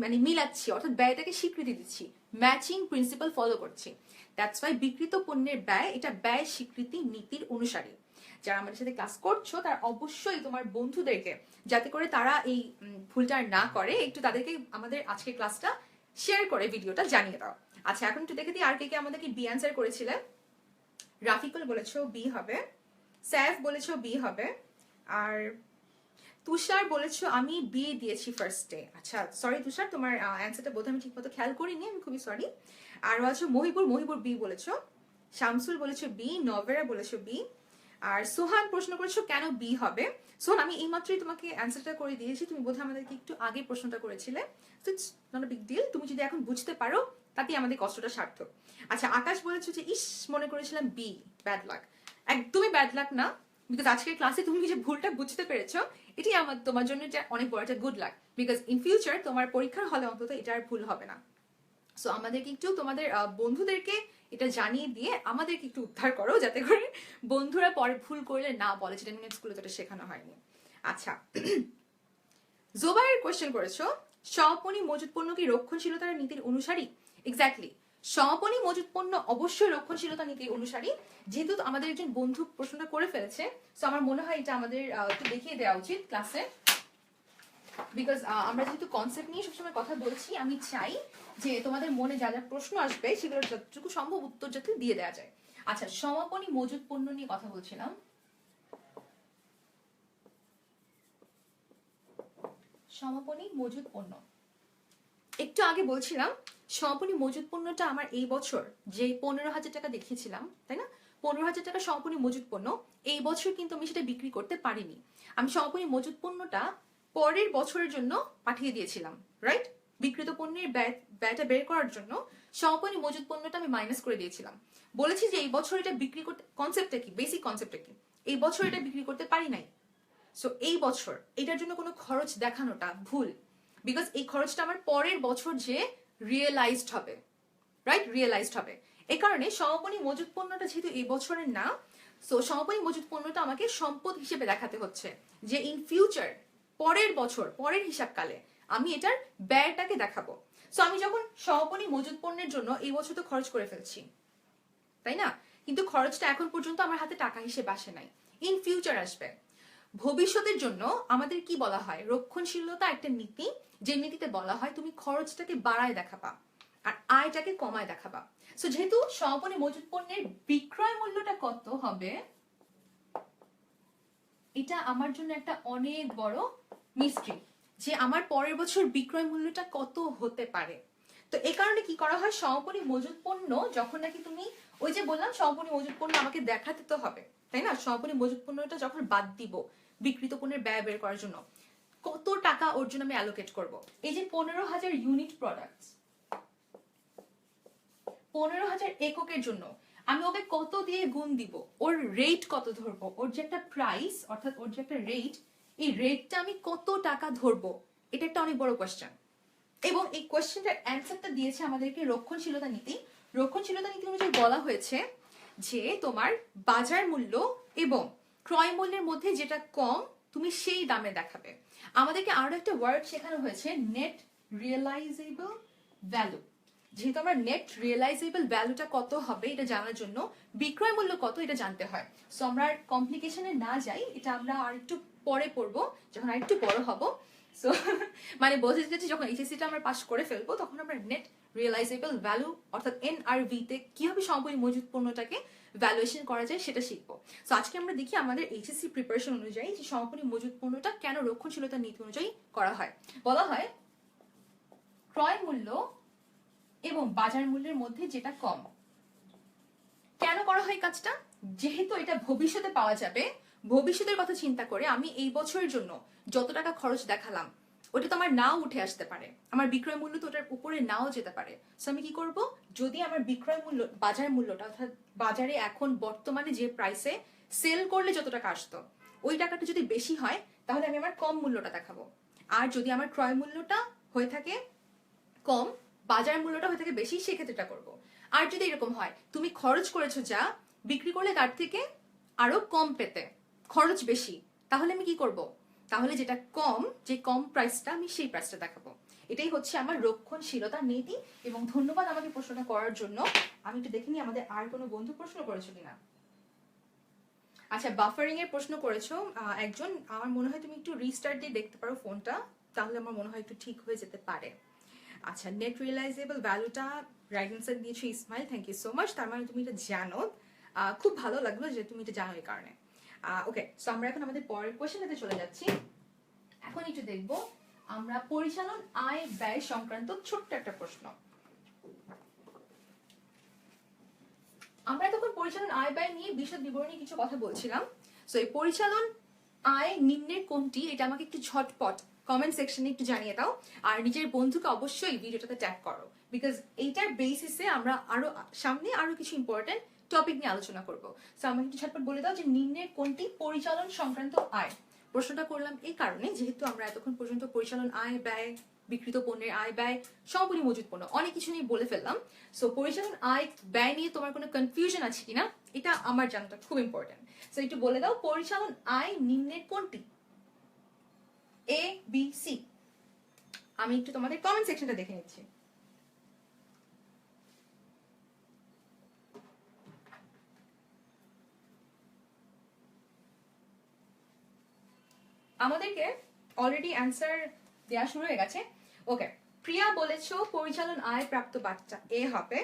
মানে মিলাচ্ছি, অর্থাৎ ব্যয়টাকে স্বীকৃতি দিচ্ছি, ম্যাচিং প্রিন্সিপাল ফলো করছি। দ্যাটস ওয়াই বিক্রিত পণ্যের ব্যয় এটা ব্যয় স্বীকৃতি নীতির অনুসারী। যারা আমাদের সাথে ক্লাস করছো তারা অবশ্যই তোমার বন্ধুদেরকে, যাতে করে তারা এই ভুলটা না করে, একটু তাদেরকে আমাদের আজকের ক্লাসটা শেয়ার করে ভিডিওটা জানিয়ে দাও। আচ্ছা, এখন একটু দেখে দিই আর কে কে আমাদেরকে বি অ্যান্সার করেছিলেন। রাফিকুল বলেছো বি হবে, স্যাফ বলেছো বি হবে, আর তুষার বলেছো আমি বি দিয়েছি ফার্স্টে। আচ্ছা সরি তুষার, তোমার অ্যান্সারটা বোধহয় আমি ঠিকমতো খেয়াল করিনি, আমি খুবই সরি। আর আছে মহিবুর বি বলেছো। শামসুল বলেছো বি, নভেরা বলেছো বি। আর সোহান প্রশ্ন করেছো কেন বি হবে। সোহান আমি এইমাত্রই তোমাকে অ্যান্সারটা করে দিয়েছি, তুমি বোধহয় আমাদেরকে একটু আগে প্রশ্নটা করেছিলে। So it's not a big deal, তুমি যদি এখন বুঝতে পারো তাতেই আমাদের কষ্টটা সার্থক। আচ্ছা আকাশ বলেছো যে ইস মনে করেছিলাম বি, ব্যাড লাক। একদমই ব্যাড লাক না, বিকজ আজকের ক্লাসে তুমি যে ভুলটা বুঝতে পেরেছো এটি আমার তোমার জন্য এটা অনেক বড় একটা good luck, because in future তোমার পরীক্ষার হলে অন্তত এটা আর ভুল হবে না। সো আমাদেরকে একটু তোমাদের বন্ধুদেরকে এটা জানিয়ে দিয়ে আমাদেরকে একটু উদ্ধার করো, যাতে করে বন্ধুরা পরে ভুল করলে না বলে যেটা নিয়ে স্কুলে তোটা শেখানো হয়নি। আচ্ছা জোবাইয়ের কোয়েশ্চেন করেছো সমাপনী মজুত পণ্য কি রক্ষণশীলতার নীতির অনুসারী। এক্স্যাক্টলি, সমাপনী মজুত পণ্য অবশ্যই রক্ষণশীলতা নীতির অনুসারী। যেহেতু আমাদের একজন বন্ধু প্রশ্নটা করে ফেলেছে, সো আমার মনে হয় এটা আমাদের একটু দেখিয়ে দেওয়া উচিত ক্লাসে, বিকজ আমরা যেহেতু কনসেপ্ট নিয়ে সবসময় কথা বলছি, আমি চাই যে তোমাদের মনে যা যা প্রশ্ন আসবে সেগুলোর যতটুকু সম্ভব উত্তর যাতে দিয়ে দেওয়া যায়। আচ্ছা সমাপনী মজুত পণ্য নিয়ে কথা বলছিলাম। সমাপনী মজুত পণ্য একটু আগে বলছিলাম, সমাপনী মজুত পণ্যটা আমার এই বছর যে 15,000 টাকা দেখিয়েছিলাম, তাই না, 15,000 টাকা সমাপনী মজুত পণ্য, এই বছর কিন্তু আমি সেটা বিক্রি করতে পারিনি। আমি সমাপনী মজুত পণ্যটা পরের বছরের জন্য পাঠিয়ে দিয়েছিলাম, রাইট। বিক্রিত পণ্যের ব্যয়টা বের করার জন্য সমাপনী মজুত পণ্যটা আমি মাইনাস করে দিয়েছিলাম। বলেছি যে এই বছর এটা বিক্রি করতে, কনসেপ্টটা কি, বেসিক কনসেপ্টটা কি, এই বছর এটা বিক্রি করতে পারি নাই। সো এই বছর এটার জন্য কোনো খরচ দেখানোটা ভুল, বিকজ এই খরচটা আমার পরের বছর যে রিয়েলাইজড হবে, রাইট, রিয়েলাইজড হবে। এই কারণে সমাপনী মজুত পণ্যটা যেহেতু এই বছরের না, সো সমাপনী মজুত পণ্যটা আমাকে সম্পদ হিসেবে দেখাতে হচ্ছে, যে ইন ফিউচার পরের বছর পরের হিসাবকালে আমি এটার ব্যয়টাকে দেখাবো। সো আমি যখন সমাপনী মজুত পণ্যের জন্য এই বছর তো খরচ করে ফেলছি, তাই না, কিন্তু খরচটা এখন পর্যন্ত আমার হাতে টাকা হিসেবে আসে নাই, ইন ফিউচার আসবে। ভবিষ্যতের জন্য আমাদের কি বলা হয়, রক্ষণশীলতা একটা নীতি, যে নীতিতে বলা হয় তুমি খরচটাকে বাড়ায় দেখাবা আর আয়টাকে কমায় দেখাবা। সো যেহেতু সমাপনী মজুত পণ্যের বিক্রয় মূল্যটা কত হবে, এটা আমার জন্য একটা অনেক বড় মিস্ট্রি, যে আমার পরের বছর বিক্রয় মূল্যটা কত হতে পারে। তো এই কারণে কি করা হয়, সমাপনী মজুত পণ্য যখন নাকি তুমি, ওই যে বললাম সমাপনী মজুত পণ্য আমাকে দেখাতে তো হবে, তাই না, সমাপনী মজুত পণ্যটা যখন বাদ দিব বিক্রিত পণ্যের ব্যয় বের করার জন্য, কত টাকা ওর জন্য আমি অ্যালোকেট করব। এই যে 15,000 ইউনিট প্রোডাক্টস, 15,000 এককের জন্য আমি ওকে কত দিয়ে গুণ দিব, ওর রেট কত ধরবো, ওর যে একটা প্রাইস অর্থাৎ ওর যে একটা রেট, এই রেটটা আমি কত টাকা ধরবো, এটা একটা অনেক বড় কোয়েশ্চেন। এবং এই কোয়েশ্চেনটার অ্যান্সারটা দিয়েছে আমাদেরকে রক্ষণশীলতা নীতি। রক্ষণশীলতা নীতি অনুযায়ী বলা হয়েছে যে তোমার বাজার মূল্য এবং ক্রয় মূল্যের মধ্যে যেটা কম তুমি সেই দামে দেখাবে। আমাদেরকে আরো একটা ওয়ার্ড শেখানো হয়েছে, নেট রিয়েলাইজেবল ভ্যালু। যেহেতু আমরা নেট রিয়েলাইজেবল ভ্যালুটা কত হবে এটা জানার জন্য বিক্রয় মূল্য কত এটা জানতে হয়। সো আমরা কমপ্লিকেশনে না যাই, এটা আমরা আর একটু পরে পড়বো যখন আর একটু বড় হব। সো মানে বোঝা যাচ্ছে যখন এইচএসসিটা আমরা পাস করে ফেলবো তখন আমরা নেট রিয়েলাইজেবল ভ্যালু অর্থাৎ এনআরভি তে কিভাবে সমাপনী মজুত পণ্যটাকে ভ্যালুয়েশন করা যায় সেটা শিখবো। সো আজকে আমরা দেখি আমাদের এইচএসসি প্রিপারেশন অনুযায়ী যে সমাপনী মজুত পণ্যটা কেন রক্ষণশীলতা নীতি অনুযায়ী করা হয়। বলা হয় ক্রয় মূল্য এবং বাজার মূল্যের মধ্যে যেটা কম। কেন করা হয় কাজটা, যেহেতু এটা ভবিষ্যতে পাওয়া যাবে, ভবিষ্যতের কথা চিন্তা করে আমি এই বছরের জন্য যত টাকা খরচ দেখালাম ওটা তো আমার নাও উঠে আসতে পারে, আমার বিক্রয় মূল্য তো ওটার উপরে নাও যেতে পারে। সো আমি কি করব, যদি আমার বিক্রয় মূল্য বাজার মূল্যটা অর্থাৎ বাজারে এখন বর্তমানে যে প্রাইসে সেল করলে যত টাকা আসতো ওই টাকাটা যদি বেশি হয় তাহলে আমি আমার কম মূল্যটা দেখাবো। আর যদি আমার ক্রয় মূল্যটা হয়ে থাকে কম, বাজার মূল্যটা হয়ে থাকে বেশি, সেক্ষেত্রেটা করবো। আর যদি এরকম হয় তুমি খরচ করেছো যা, বিক্রি করলে তার থেকে আরো কম পেতে, খরচ বেশি, তাহলে আমি কি করব, তাহলে যেটা কম, যে কম প্রাইসটা আমি সেই প্রাইসটা দেখাবো। এটাই হচ্ছে আমার রক্ষণশীলতা নীতি। এবং ধন্যবাদ আমাকে প্রশ্নটা করার জন্য। আমি একটু দেখে নিই আমাদের আর কোনো বন্ধু প্রশ্ন করেছো কিনা। আচ্ছা বাফারিং এর প্রশ্ন করেছো একজন, আমার মনে হয় তুমি একটু রিস্টার্ট দিয়ে দেখতে পারো ফোনটা, তাহলে আমার মনে হয় একটু ঠিক হয়ে যেতে পারে। আচ্ছা নেট রিয়েলাইজেবল ভ্যালুটা রাইট অ্যান্সার দিয়েছো Ismail, thank you so much. তার মানে তুমি এটা জানো, খুব ভালো লাগলো যে তুমি এটা জানো এই কারণে। ওকে, সো আমরা এখন আমাদের পরের কোয়েশ্চেনটাতে চলে যাচ্ছি। এখন একটু দেখবো আমরা পরিচালন আয় ব্যয় সংক্রান্ত ছোট্ট একটা প্রশ্ন। আমরা তখন পরিচালন আয় ব্যয় নিয়ে বিশদ বিবরণী কিছু কথা বলছিলাম। সো এই পরিচালন আয় নিম্নের কোনটি, এটা আমাকে একটু ঝটপট কমেন্ট সেকশনে একটু জানিয়ে দাও। আর নিজের বন্ধুকে অবশ্যই ভিডিওটাতে ট্যাগ করো, বিকজ এইটার বেসিসে আমরা সামনে আরো কিছু ইম্পর্টেন্ট টপিক নিয়ে আলোচনা করবো। সো আমাকে একটু ঝটপট বলে দাও যে নিম্নের কোনটি পরিচালন সংক্রান্ত আয়। প্রশ্নটা করলাম এই কারণে, যেহেতু আমরা এতক্ষণ পর্যন্ত পরিচালন আয় ব্যয়, বিক্রিত পণ্যের আয় ব্যয়, সমাপনী মজুত পণ্য অনেক কিছু নিয়ে বলে ফেললাম। সো পরিচালন আয় ব্যয় নিয়ে তোমার কোনো কনফিউশন আছে কিনা এটা আমার জানাটা খুব ইম্পর্টেন্ট। সো একটু বলে দাও পরিচালন আয় নিম্নের কোনটি, এ বি সি। আমি একটু তোমাদের কমেন্ট সেকশনটা দেখে নিচ্ছি। আমাদেরকে অলরেডি অ্যান্সার দেওয়া শুরু হয়ে গেছে। ওকে, প্রিয়া বলেছো পরিচালন আয় প্রাপ্ত বাচ্চা, এ হবে।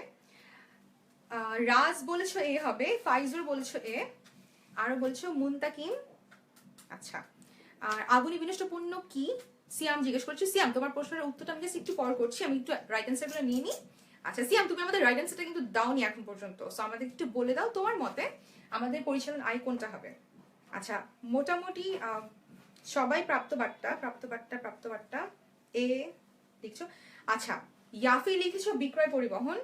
রাজ বলেছো এ হবে, ফাইজুর বলেছো এ, আরো বলেছো মুনতাকিম। আচ্ছা, আর আগুনে বিনষ্ট পণ্য কি, সিয়াম জিজ্ঞেস করছো। সিয়াম তোমার প্রশ্নের উত্তরটা আমি জাস্ট একটু পর করছি, আমি একটু রাইট অ্যান্সারগুলো নিয়ে নিই। আচ্ছা সিয়াম, তুমি আমাদের রাইট অ্যান্সারটা কিন্তু দাওনি এখন পর্যন্ত। সো আমাদের একটু বলে দাও তোমার মতে আমাদের পরিচালন আয় কোনটা হবে। আচ্ছা, মোটামুটি সবাই প্রাপ্ত বার্তা এ লিখছো। আচ্ছা, ইয়াফি লিখেছো বিক্রয় পরিবহন,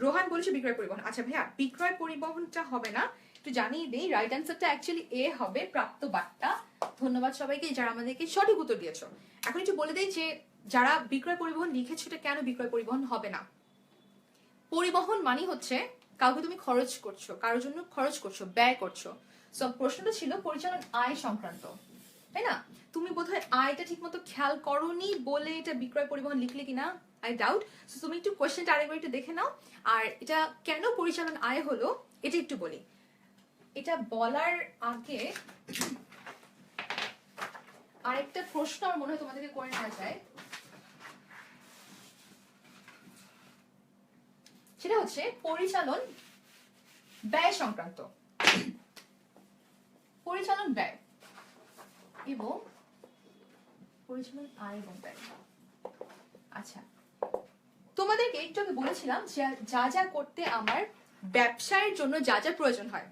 রোহান বলেছো বিক্রয় পরিবহন। আচ্ছা ভাইয়া, বিক্রয় পরিবহনটা হবে না, একটু জানিয়ে দিই। রাইট অ্যান্সারটা অ্যাকচুয়ালি এ হবে, প্রাপ্ত বার্তা। ধন্যবাদ সবাইকে যারা আমাদেরকে সঠিক উত্তর দিয়েছো। এখন একটু বলে দেই যে যারা বিক্রয় পরিবহন লিখেছো এটা কেন বিক্রয় পরিবহন হবে না। পরিবহন মানে হচ্ছে কাউকে তুমি খরচ করছো, কারোর জন্য খরচ করছো, ব্যয় করছো। সো প্রশ্নটা ছিল পরিচালন আয় সংক্রান্ত, তাই না? তুমি বোধহয় আয়টা ঠিক মতো খেয়াল করোনি বলে এটা বিক্রয় পরিবহন লিখলে কিনা আই ডাউট। সো তুমি একটু কোয়েশ্চেনটা আরেকবার একটু দেখে নাও। আর এটা কেন পরিচালন আয় হলো এটা একটু বলি। এটা বলার আগে আরেকটা প্রশ্ন আমার মনে হয় তোমাদেরকে করে নেওয়া যায়, সেটা হচ্ছে পরিচালন ব্যয় সংক্রান্ত। পরিচালন ব্যয় এবং পরিচালন আয় এবং ব্যয়। আচ্ছা, তোমাদেরকে একটু আগে বলেছিলাম যা যা করতে আমার ব্যবসায়ের জন্য যা যা প্রয়োজন হয়,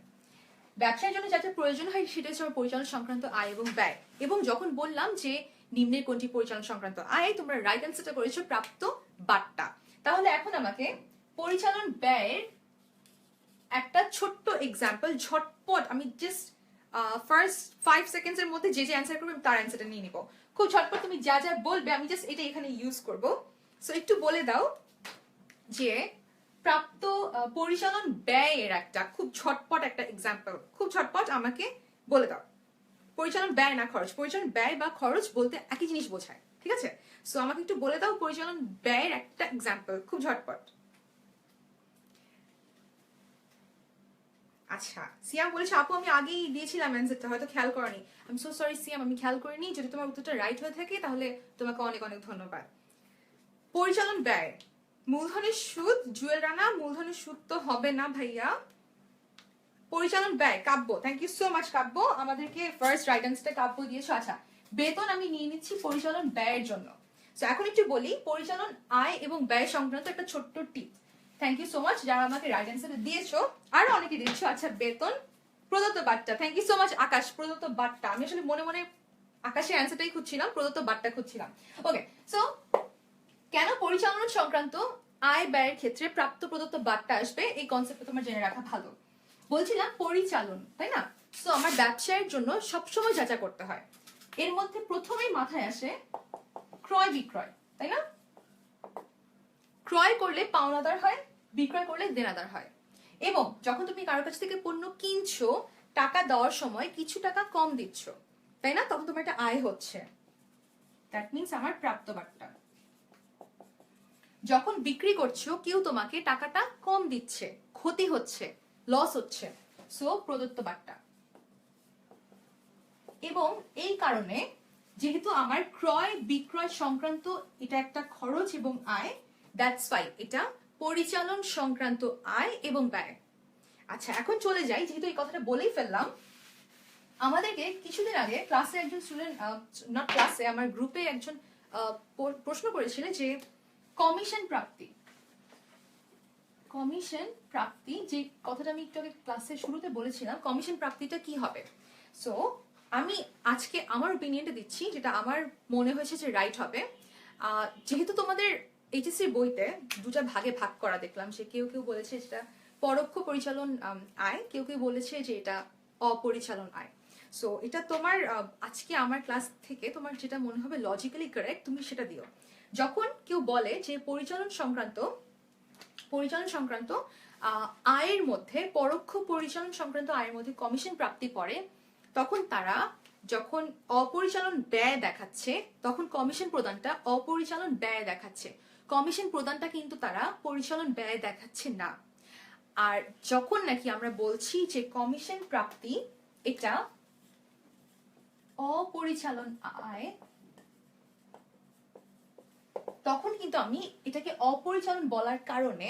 ব্যবসায়ের জন্য যা যা প্রয়োজন হয় সেটা হচ্ছে আমার পরিচালন সংক্রান্ত আয় এবং ব্যয়। এবং যখন বললাম যে নিম্নের কোনটি পরিচালন সংক্রান্ত আয়, তোমরা রাইট অ্যান্সারটা করেছো প্রাপ্ত বার্তা। তাহলে এখন আমাকে পরিচালন ব্যয়ের একটা ছোট্ট এক্সাম্পল ঝটপট, আমি জাস্ট ফার্স্ট 5 সেকেন্ডসের মধ্যে যে যে অ্যান্সার করবে তার অ্যান্সারটা নিয়ে নিব। খুব ঝটপট তুমি যা যা বলবে আমি জাস্ট এটা এখানে ইউজ করব। সো একটু বলে দাও যে প্রাপ্ত পরিচালন ব্যয়ের একটা খুব ঝটপট একটা এক্সাম্পল, খুব ঝটপট আমাকে বলে দাও। পরিচালন ব্যয় না খরচ, পরিচালন ব্যয় বা খরচ বলতে একই জিনিস বোঝায়, ঠিক আছে? সো আমাকে একটু বলে দাও পরিচালন ব্যয়ের একটা এক্সাম্পল খুব ঝটপট। আচ্ছা, সিয়াম বলেছে আপু আমি আগেই দিয়েছিলাম অ্যান্সারটা, হয়তো খেয়াল করনি। আই এম সো সরি সিয়াম, আমি খেয়াল করিনি। যদি তোমার উত্তরটা রাইট হয়ে থাকে তাহলে তোমাকে অনেক অনেক ধন্যবাদ। পরিচালন ব্যয় মূলধনের সুদ, জুয়েল রানা মূলধনের সুদ তো হবে না ভাইয়া। পরিচালন ব্যয় কাব্য, থ্যাংক ইউ সো মাচ কাব্য, আমাদেরকে ফার্স্ট রাইট অ্যান্সারটা কাব্য দিয়েছো। আচ্ছা, বেতন আমি নিয়ে নিচ্ছি পরিচালন ব্যয়ের জন্য। সো এখন একটু বলি পরিচালন আয় এবং ব্যয় সংক্রান্ত একটা ছোট্ট টিপ। থ্যাংক ইউ সো মাচ যারা আমাকে রাইট অ্যান্সারটা দিয়েছো, আরো অনেকে দিয়েছো। আচ্ছা, বেতন প্রদত্ত বার্তা, থ্যাংক ইউ সো মাচ আকাশ। প্রদত্ত বার্তা, আমি আসলে মনে মনে আকাশের অ্যান্সারটাই খুঁজছিলাম, প্রদত্ত বার্তা খুঁজছিলাম। ওকে, সো কেন পরিচালনা সংক্রান্ত আয় ব্যয়ের ক্ষেত্রে প্রাপ্ত প্রদত্ত বার্তা আসবে এই কনসেপ্টটা তোমার জেনে রাখা ভালো। বলছিলাম পরিচালন, তাই না? সো আমার ব্যবসায়ের জন্য সবসময় যা যা করতে হয় এর মধ্যে প্রথমেই মাথায় আসে ক্রয় বিক্রয়, তাই না? ক্রয় করলে পাওনাদার হয়, বিক্রয় করলে দেনাদার হয়। এবং যখন তুমি কারোর কাছ থেকে পণ্য কিনছো টাকা দেওয়ার সময় কিছু টাকা কম দিচ্ছ, তাই না? তখন তোমার একটা আয় হচ্ছে, দ্যাট মিনস আমার প্রাপ্ত বার্তা। যখন বিক্রি করছো কেউ তোমাকে টাকাটা কম দিচ্ছে, ক্ষতি হচ্ছে, লস হচ্ছে, সো প্রদত্ত বার্তা। এবং এই কারণে যেহেতু আমার ক্রয় বিক্রয় সংক্রান্ত এটা একটা খরচ এবং আয়, দ্যাটস ওয়াই এটা পরিচালন সংক্রান্ত আয় এবং ব্যয়। আচ্ছা, এখন চলে যাই, যেহেতু এই কথাটা বলেই ফেললাম, আমাদেরকে কিছুদিন আগে ক্লাসে একজন স্টুডেন্ট, নট ক্লাসে, আমার গ্রুপে একজন প্রশ্ন করেছিলেন যে কমিশন প্রাপ্তি, যে কথাটা আমি একটু আগে ক্লাসের শুরুতে বলেছিলাম, কমিশন প্রাপ্তিটা কি হবে। সো আমি আজকে আমার ওপিনিয়নটা দিচ্ছি, যেটা আমার মনে হয়েছে যে রাইট হবে। যেহেতু তোমাদের এইচএসসির বইতে দুটা ভাগে ভাগ করা দেখলাম, যে কেউ কেউ বলেছে যেটা পরোক্ষ পরিচালন আয়, কেউ কেউ বলেছে যে এটা অপরিচালন আয়। সো এটা তোমার আজকে আমার ক্লাস থেকে তোমার যেটা মনে হবে লজিক্যালি কারেক্ট তুমি সেটা দিও। যখন কেউ বলে যে পরিচালন সংক্রান্ত আয়ের মধ্যে, পরোক্ষ পরিচালন সংক্রান্ত আয়ের মধ্যে কমিশন প্রাপ্তি পড়ে, তখন তারা যখন অপরিচালন ব্যয় দেখাচ্ছে তখন কমিশন প্রদানটা অপরিচালন ব্যয় দেখাচ্ছে, কমিশন প্রদানটা কিন্তু তারা পরিচালন ব্যয় দেখাচ্ছে না। আর যখন নাকি আমরা বলছি যে কমিশন প্রাপ্তি এটা অপরিচালন আয়, তখন কিন্তু আমি এটাকে অপরিচালন বলার কারণে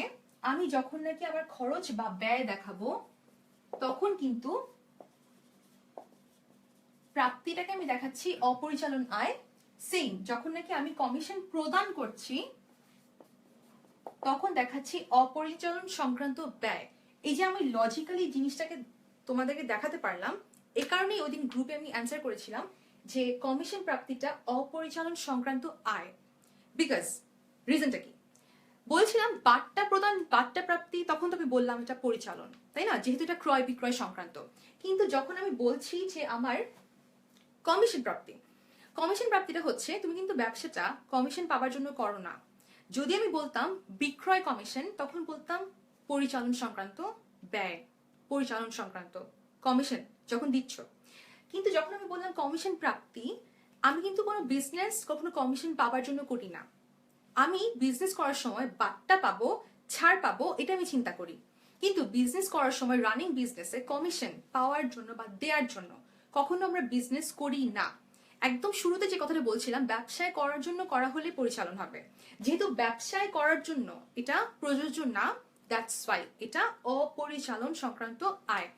আমি যখন নাকি আমার খরচ বা ব্যয় দেখাবো তখন কিন্তু প্রাপ্তিটাকে আমি দেখাচ্ছি অপরিচালন আয়। সেম যখন নাকি আমি কমিশন প্রদান করছি তখন দেখাচ্ছি অপরিচালন সংক্রান্ত ব্যয়। এই যে আমি লজিক্যালি জিনিসটাকে তোমাদেরকে দেখাতে পারলাম, এ কারণেই ওই দিন গ্রুপে আমি অ্যান্সার করেছিলাম যে কমিশন প্রাপ্তিটা অপরিচালন সংক্রান্ত আয়। বিকজ রিজনটা কি বলছিলাম, বাট্টা প্রাপ্তি, তখন তো আমি বললাম এটা পরিচালন, তাই না, যেহেতু এটা ক্রয় বিক্রয় সংক্রান্ত। কিন্তু যখন আমি বলছি যে আমার কমিশন প্রাপ্তিটা হচ্ছে, তুমি কিন্তু ব্যবসাটা কমিশন পাবার জন্য করো না। যদি আমি বলতাম বিক্রয় কমিশন, তখন বলতাম পরিচালন সংক্রান্ত ব্যয়, পরিচালন সংক্রান্ত কমিশন যখন দিচ্ছ। কিন্তু যখন আমি বললাম কমিশন প্রাপ্তি, আমি কিন্তু কোনো বিজনেস কখনো কমিশন পাবার জন্য করি না। আমি বিজনেস করার সময় বাট্টা পাবো, ছাড় পাবো, এটা আমি চিন্তা করি। কিন্তু বিজনেস করার সময় রানিং বিজনেসে কমিশন পাওয়ার জন্য বা দেওয়ার জন্য কখনো আমরা বিজনেস করি না। একদম শুরুতে যে কথাটা বলছিলাম, ব্যবসায় করার জন্য করা হলে পরিচালন হবে, যেহেতু ব্যবসায় করার জন্য এটা প্রযোজ্য না, দ্যাটস ওয়াই এটা অপরিচালন সংক্রান্ত আয়।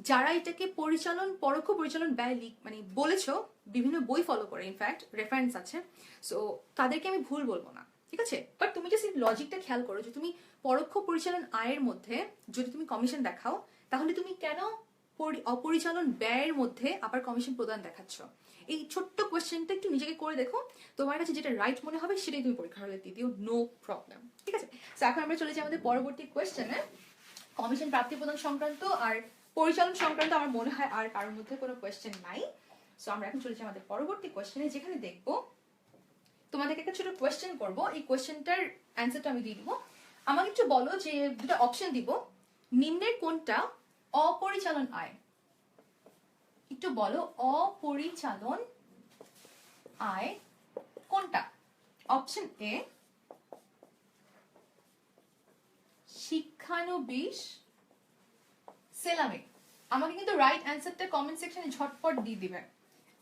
যারা এটাকে পরিচালন, পরোক্ষ পরিচালন ব্যয় মানে বলেছো, বিভিন্ন বই ফলো করে, ইনফ্যাক্ট রেফারেন্স আছে, সো তাদেরকে আমি ভুল বলবো না, ঠিক আছে। বাট তুমি জাস্ট এই লজিকটা খেয়াল করো যে তুমি পরোক্ষ পরিচালন আয়ের মধ্যে যদি তুমি কমিশন দেখাও, তাহলে তুমি কেন অপরিচালন ব্যয়ের মধ্যে আবার কমিশন প্রদান দেখাচ্ছ। এই ছোট্ট কোয়েশ্চেনটা একটু নিজেকে করে দেখো, তোমার কাছে যেটা রাইট মনে হবে সেটাই তুমি পরীক্ষা হলে দিয়ে দিও, নো প্রবলেম, ঠিক আছে। সো এখন আমরা চলে যাই আমাদের পরবর্তী কোয়েশ্চেনে। কমিশন প্রাপ্তি প্রদান সংক্রান্ত আর পরিচালন সংক্রান্ত আমার মনে হয় আর কারোর মধ্যে কোনো কোয়েশ্চেন নাই। সো আমরা এখন চলে যাই আমাদের পরবর্তী কোয়েশ্চেনে, যেখানে দেখবো তোমাদেরকে একটা ছোট কোয়েশ্চেন করবো, এই কোয়েশ্চেনটার অ্যান্সারটা আমি দিয়ে দিব। আমাকে একটু বলো যে দুটো অপশন দিব, নিম্নের কোনটা অপরিচালন আয়, একটু বলো অপরিচালন আয় কোনটা। অপশন এ শিক্ষানবিশ সেলামি, আমাকে কিন্তু রাইট অ্যান্সারটা কমেন্ট সেকশনে ঝটপট দিয়ে দিবে।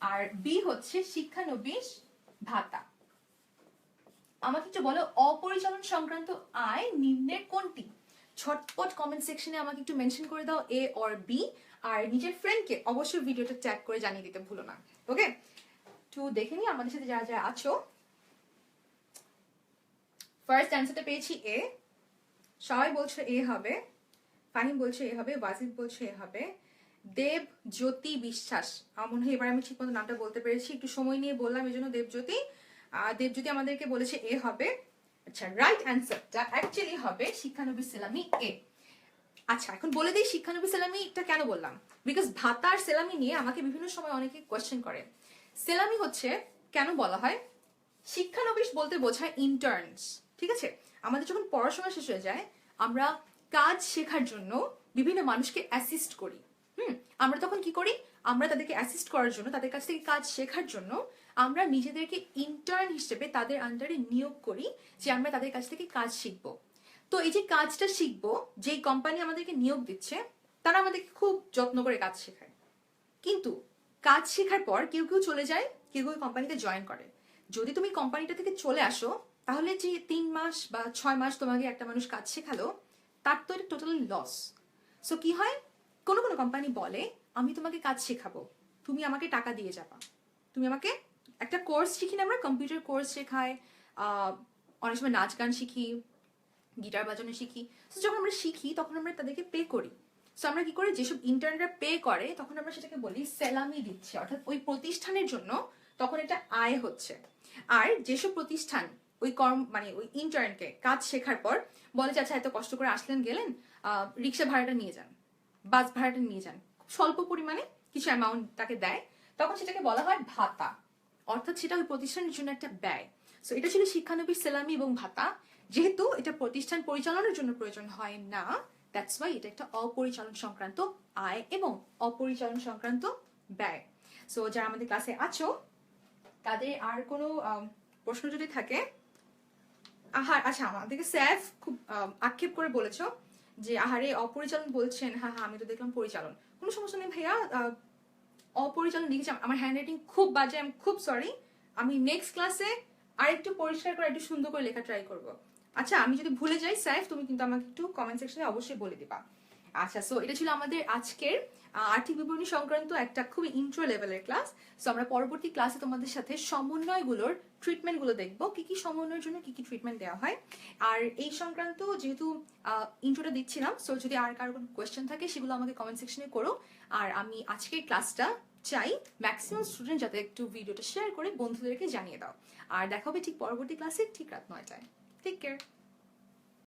আর বি হচ্ছে শিক্ষানবিশ ভাতা। আমাকে একটু বলো অপরিচালন সংক্রান্ত আয় নিম্নের কোনটি, ঝটপট কমেন্ট সেকশনে আমাকে একটু মেনশন করে দাও এ অর বি, আর নিজের ফ্রেন্ডকে অবশ্যই ভিডিওটা ট্যাগ করে জানিয়ে দিতে ভুলো না, ওকে। তো দেখে নি আমাদের সাথে যারা যারা আছো। ফার্স্ট অ্যান্সারটা পেয়েছি এ, সবাই বলছো এ হবে, ফাহিম বলছে এ হবে, ওয়াজিদ বলছে এ হবে, দেব জ্যোতি বিশ্বাস, আমার মনে হয় এবার আমি ঠিক মতো নামটা বলতে পেরেছি, একটু সময় নিয়ে বললাম এই জন্য দেবজ্যোতি। দেবজ্যোতি আমাদেরকে বলেছে এ হবে। আচ্ছা, রাইট অ্যান্সারটা অ্যাকচুয়ালি হবে শিক্ষানবিশ সেলামি এ। আচ্ছা, এখন বলে দিই শিক্ষানবিশ সেলামিটা কেন বললাম, বিকজ ভাতা আর সেলামি নিয়ে আমাকে বিভিন্ন সময় অনেকে কোয়েশ্চেন করে। সেলামি হচ্ছে কেন বলা হয়, শিক্ষানবিশ বলতে বোঝায় ইন্টার্নস, ঠিক আছে। আমাদের যখন পড়াশোনা শেষ হয়ে যায়, আমরা কাজ শেখার জন্য বিভিন্ন মানুষকে অ্যাসিস্ট করি। আমরা তখন কি করি, আমরা তাদেরকে অ্যাসিস্ট করার জন্য, তাদের কাছ থেকে কাজ শেখার জন্য আমরা নিজেদেরকে ইন্টার্ন হিসেবে তাদের আন্ডারে নিয়োগ করি, যে আমরা তাদের কাছ থেকে কাজ শিখবো। তো এই যে কাজটা শিখবো, যেই কোম্পানি আমাদেরকে নিয়োগ দিচ্ছে তারা আমাদেরকে খুব যত্ন করে কাজ শেখায়। কিন্তু কাজ শেখার পর কেউ কেউ চলে যায়, কেউ কেউ কোম্পানিতে জয়েন করে। যদি তুমি কোম্পানিটা থেকে চলে আসো, তাহলে যে 3 মাস বা 6 মাস তোমাকে একটা মানুষ কাজ শেখালো, তার তো এটা টোটালি লস। সো কি হয়, কোনো কোনো কোম্পানি বলে আমি তোমাকে কাজ শেখাবো, তুমি আমাকে টাকা দিয়ে যাবা, তুমি আমাকে একটা কোর্স শিখি না, আমরা কম্পিউটার কোর্স শেখায়, অনেক সময় নাচ গান শিখি, গিটার বাজানো শিখি। তো যখন আমরা শিখি তখন আমরা তাদেরকে পে করি। সো আমরা কি করি, যেসব ইন্টার্নরা পে করে তখন আমরা সেটাকে বলি স্যালামি দিচ্ছি, অর্থাৎ ওই প্রতিষ্ঠানের জন্য তখন এটা আয় হচ্ছে। আর যেসব প্রতিষ্ঠান ওই মানে ওই ইন্টার্নকে কাজ শেখার পর বলে যে আচ্ছা এত কষ্ট করে আসলেন গেলেন, রিক্সা ভাড়াটা নিয়ে যান, বাস ভাড়াটা নিয়ে যান, স্বল্প পরিমাণে কিছু অ্যামাউন্ট তাকে দেয়, তখন সেটাকে বলা হয় ভাতা, অর্থাৎ সেটা ওই প্রতিষ্ঠানের জন্য একটা ব্যয়। সো এটা ছিল শিক্ষানবিশ সেলামি এবং ভাতা। যেহেতু এটা প্রতিষ্ঠান পরিচালনার জন্য প্রয়োজন হয় না, দ্যাটস ওয়াই এটা একটা অপরিচালন সংক্রান্ত আয় এবং অপরিচালন সংক্রান্ত ব্যয়। সো যারা আমাদের ক্লাসে আছো তাদের আর কোনো প্রশ্ন যদি থাকে, আচ্ছা আমাদেরকে স্যাফ খুব আক্ষেপ করে বলেছো যে আহারে অপরিচালন বলছেন, হ্যাঁ হ্যাঁ আমি তো দেখলাম পরিচালন, কোনো সমস্যা নেই ভাইয়া, অপরিচালন লিখেছি, আমার হ্যান্ড রাইটিং খুব বাজে, আমি খুব সরি, আমি নেক্সট ক্লাসে আরেকটু পরিষ্কার করে একটু সুন্দর করে লেখা ট্রাই করব। আচ্ছা আমি যদি ভুলে যাই সাইফ, তুমি কিন্তু আমাকে একটু কমেন্ট সেকশনে অবশ্যই বলে দিবা। আচ্ছা সো এটা ছিল আমাদের আজকের আর্থিক বিবরণী সংক্রান্ত একটা খুবই ইন্ট্রো লেভেলের ক্লাস। সো আমরা পরবর্তী ক্লাসে তোমাদের সাথে সমন্বয়গুলোর ট্রিটমেন্টগুলো দেখবো, কি কি সমন্বয়ের জন্য কি কি ট্রিটমেন্ট দেওয়া হয়। আর এই সংক্রান্ত যেহেতু ইন্ট্রোটা দিচ্ছিলাম, সো যদি আর কারো কোনো কোয়েশ্চেন থাকে সেগুলো আমাকে কমেন্ট সেকশনে করো। আর আমি আজকের ক্লাসটা চাই ম্যাক্সিমাম স্টুডেন্ট যাতে একটু ভিডিওটা শেয়ার করে বন্ধুদেরকে জানিয়ে দাও। আর দেখা হবে ঠিক পরবর্তী ক্লাসে ঠিক রাত 9টায়। Take care.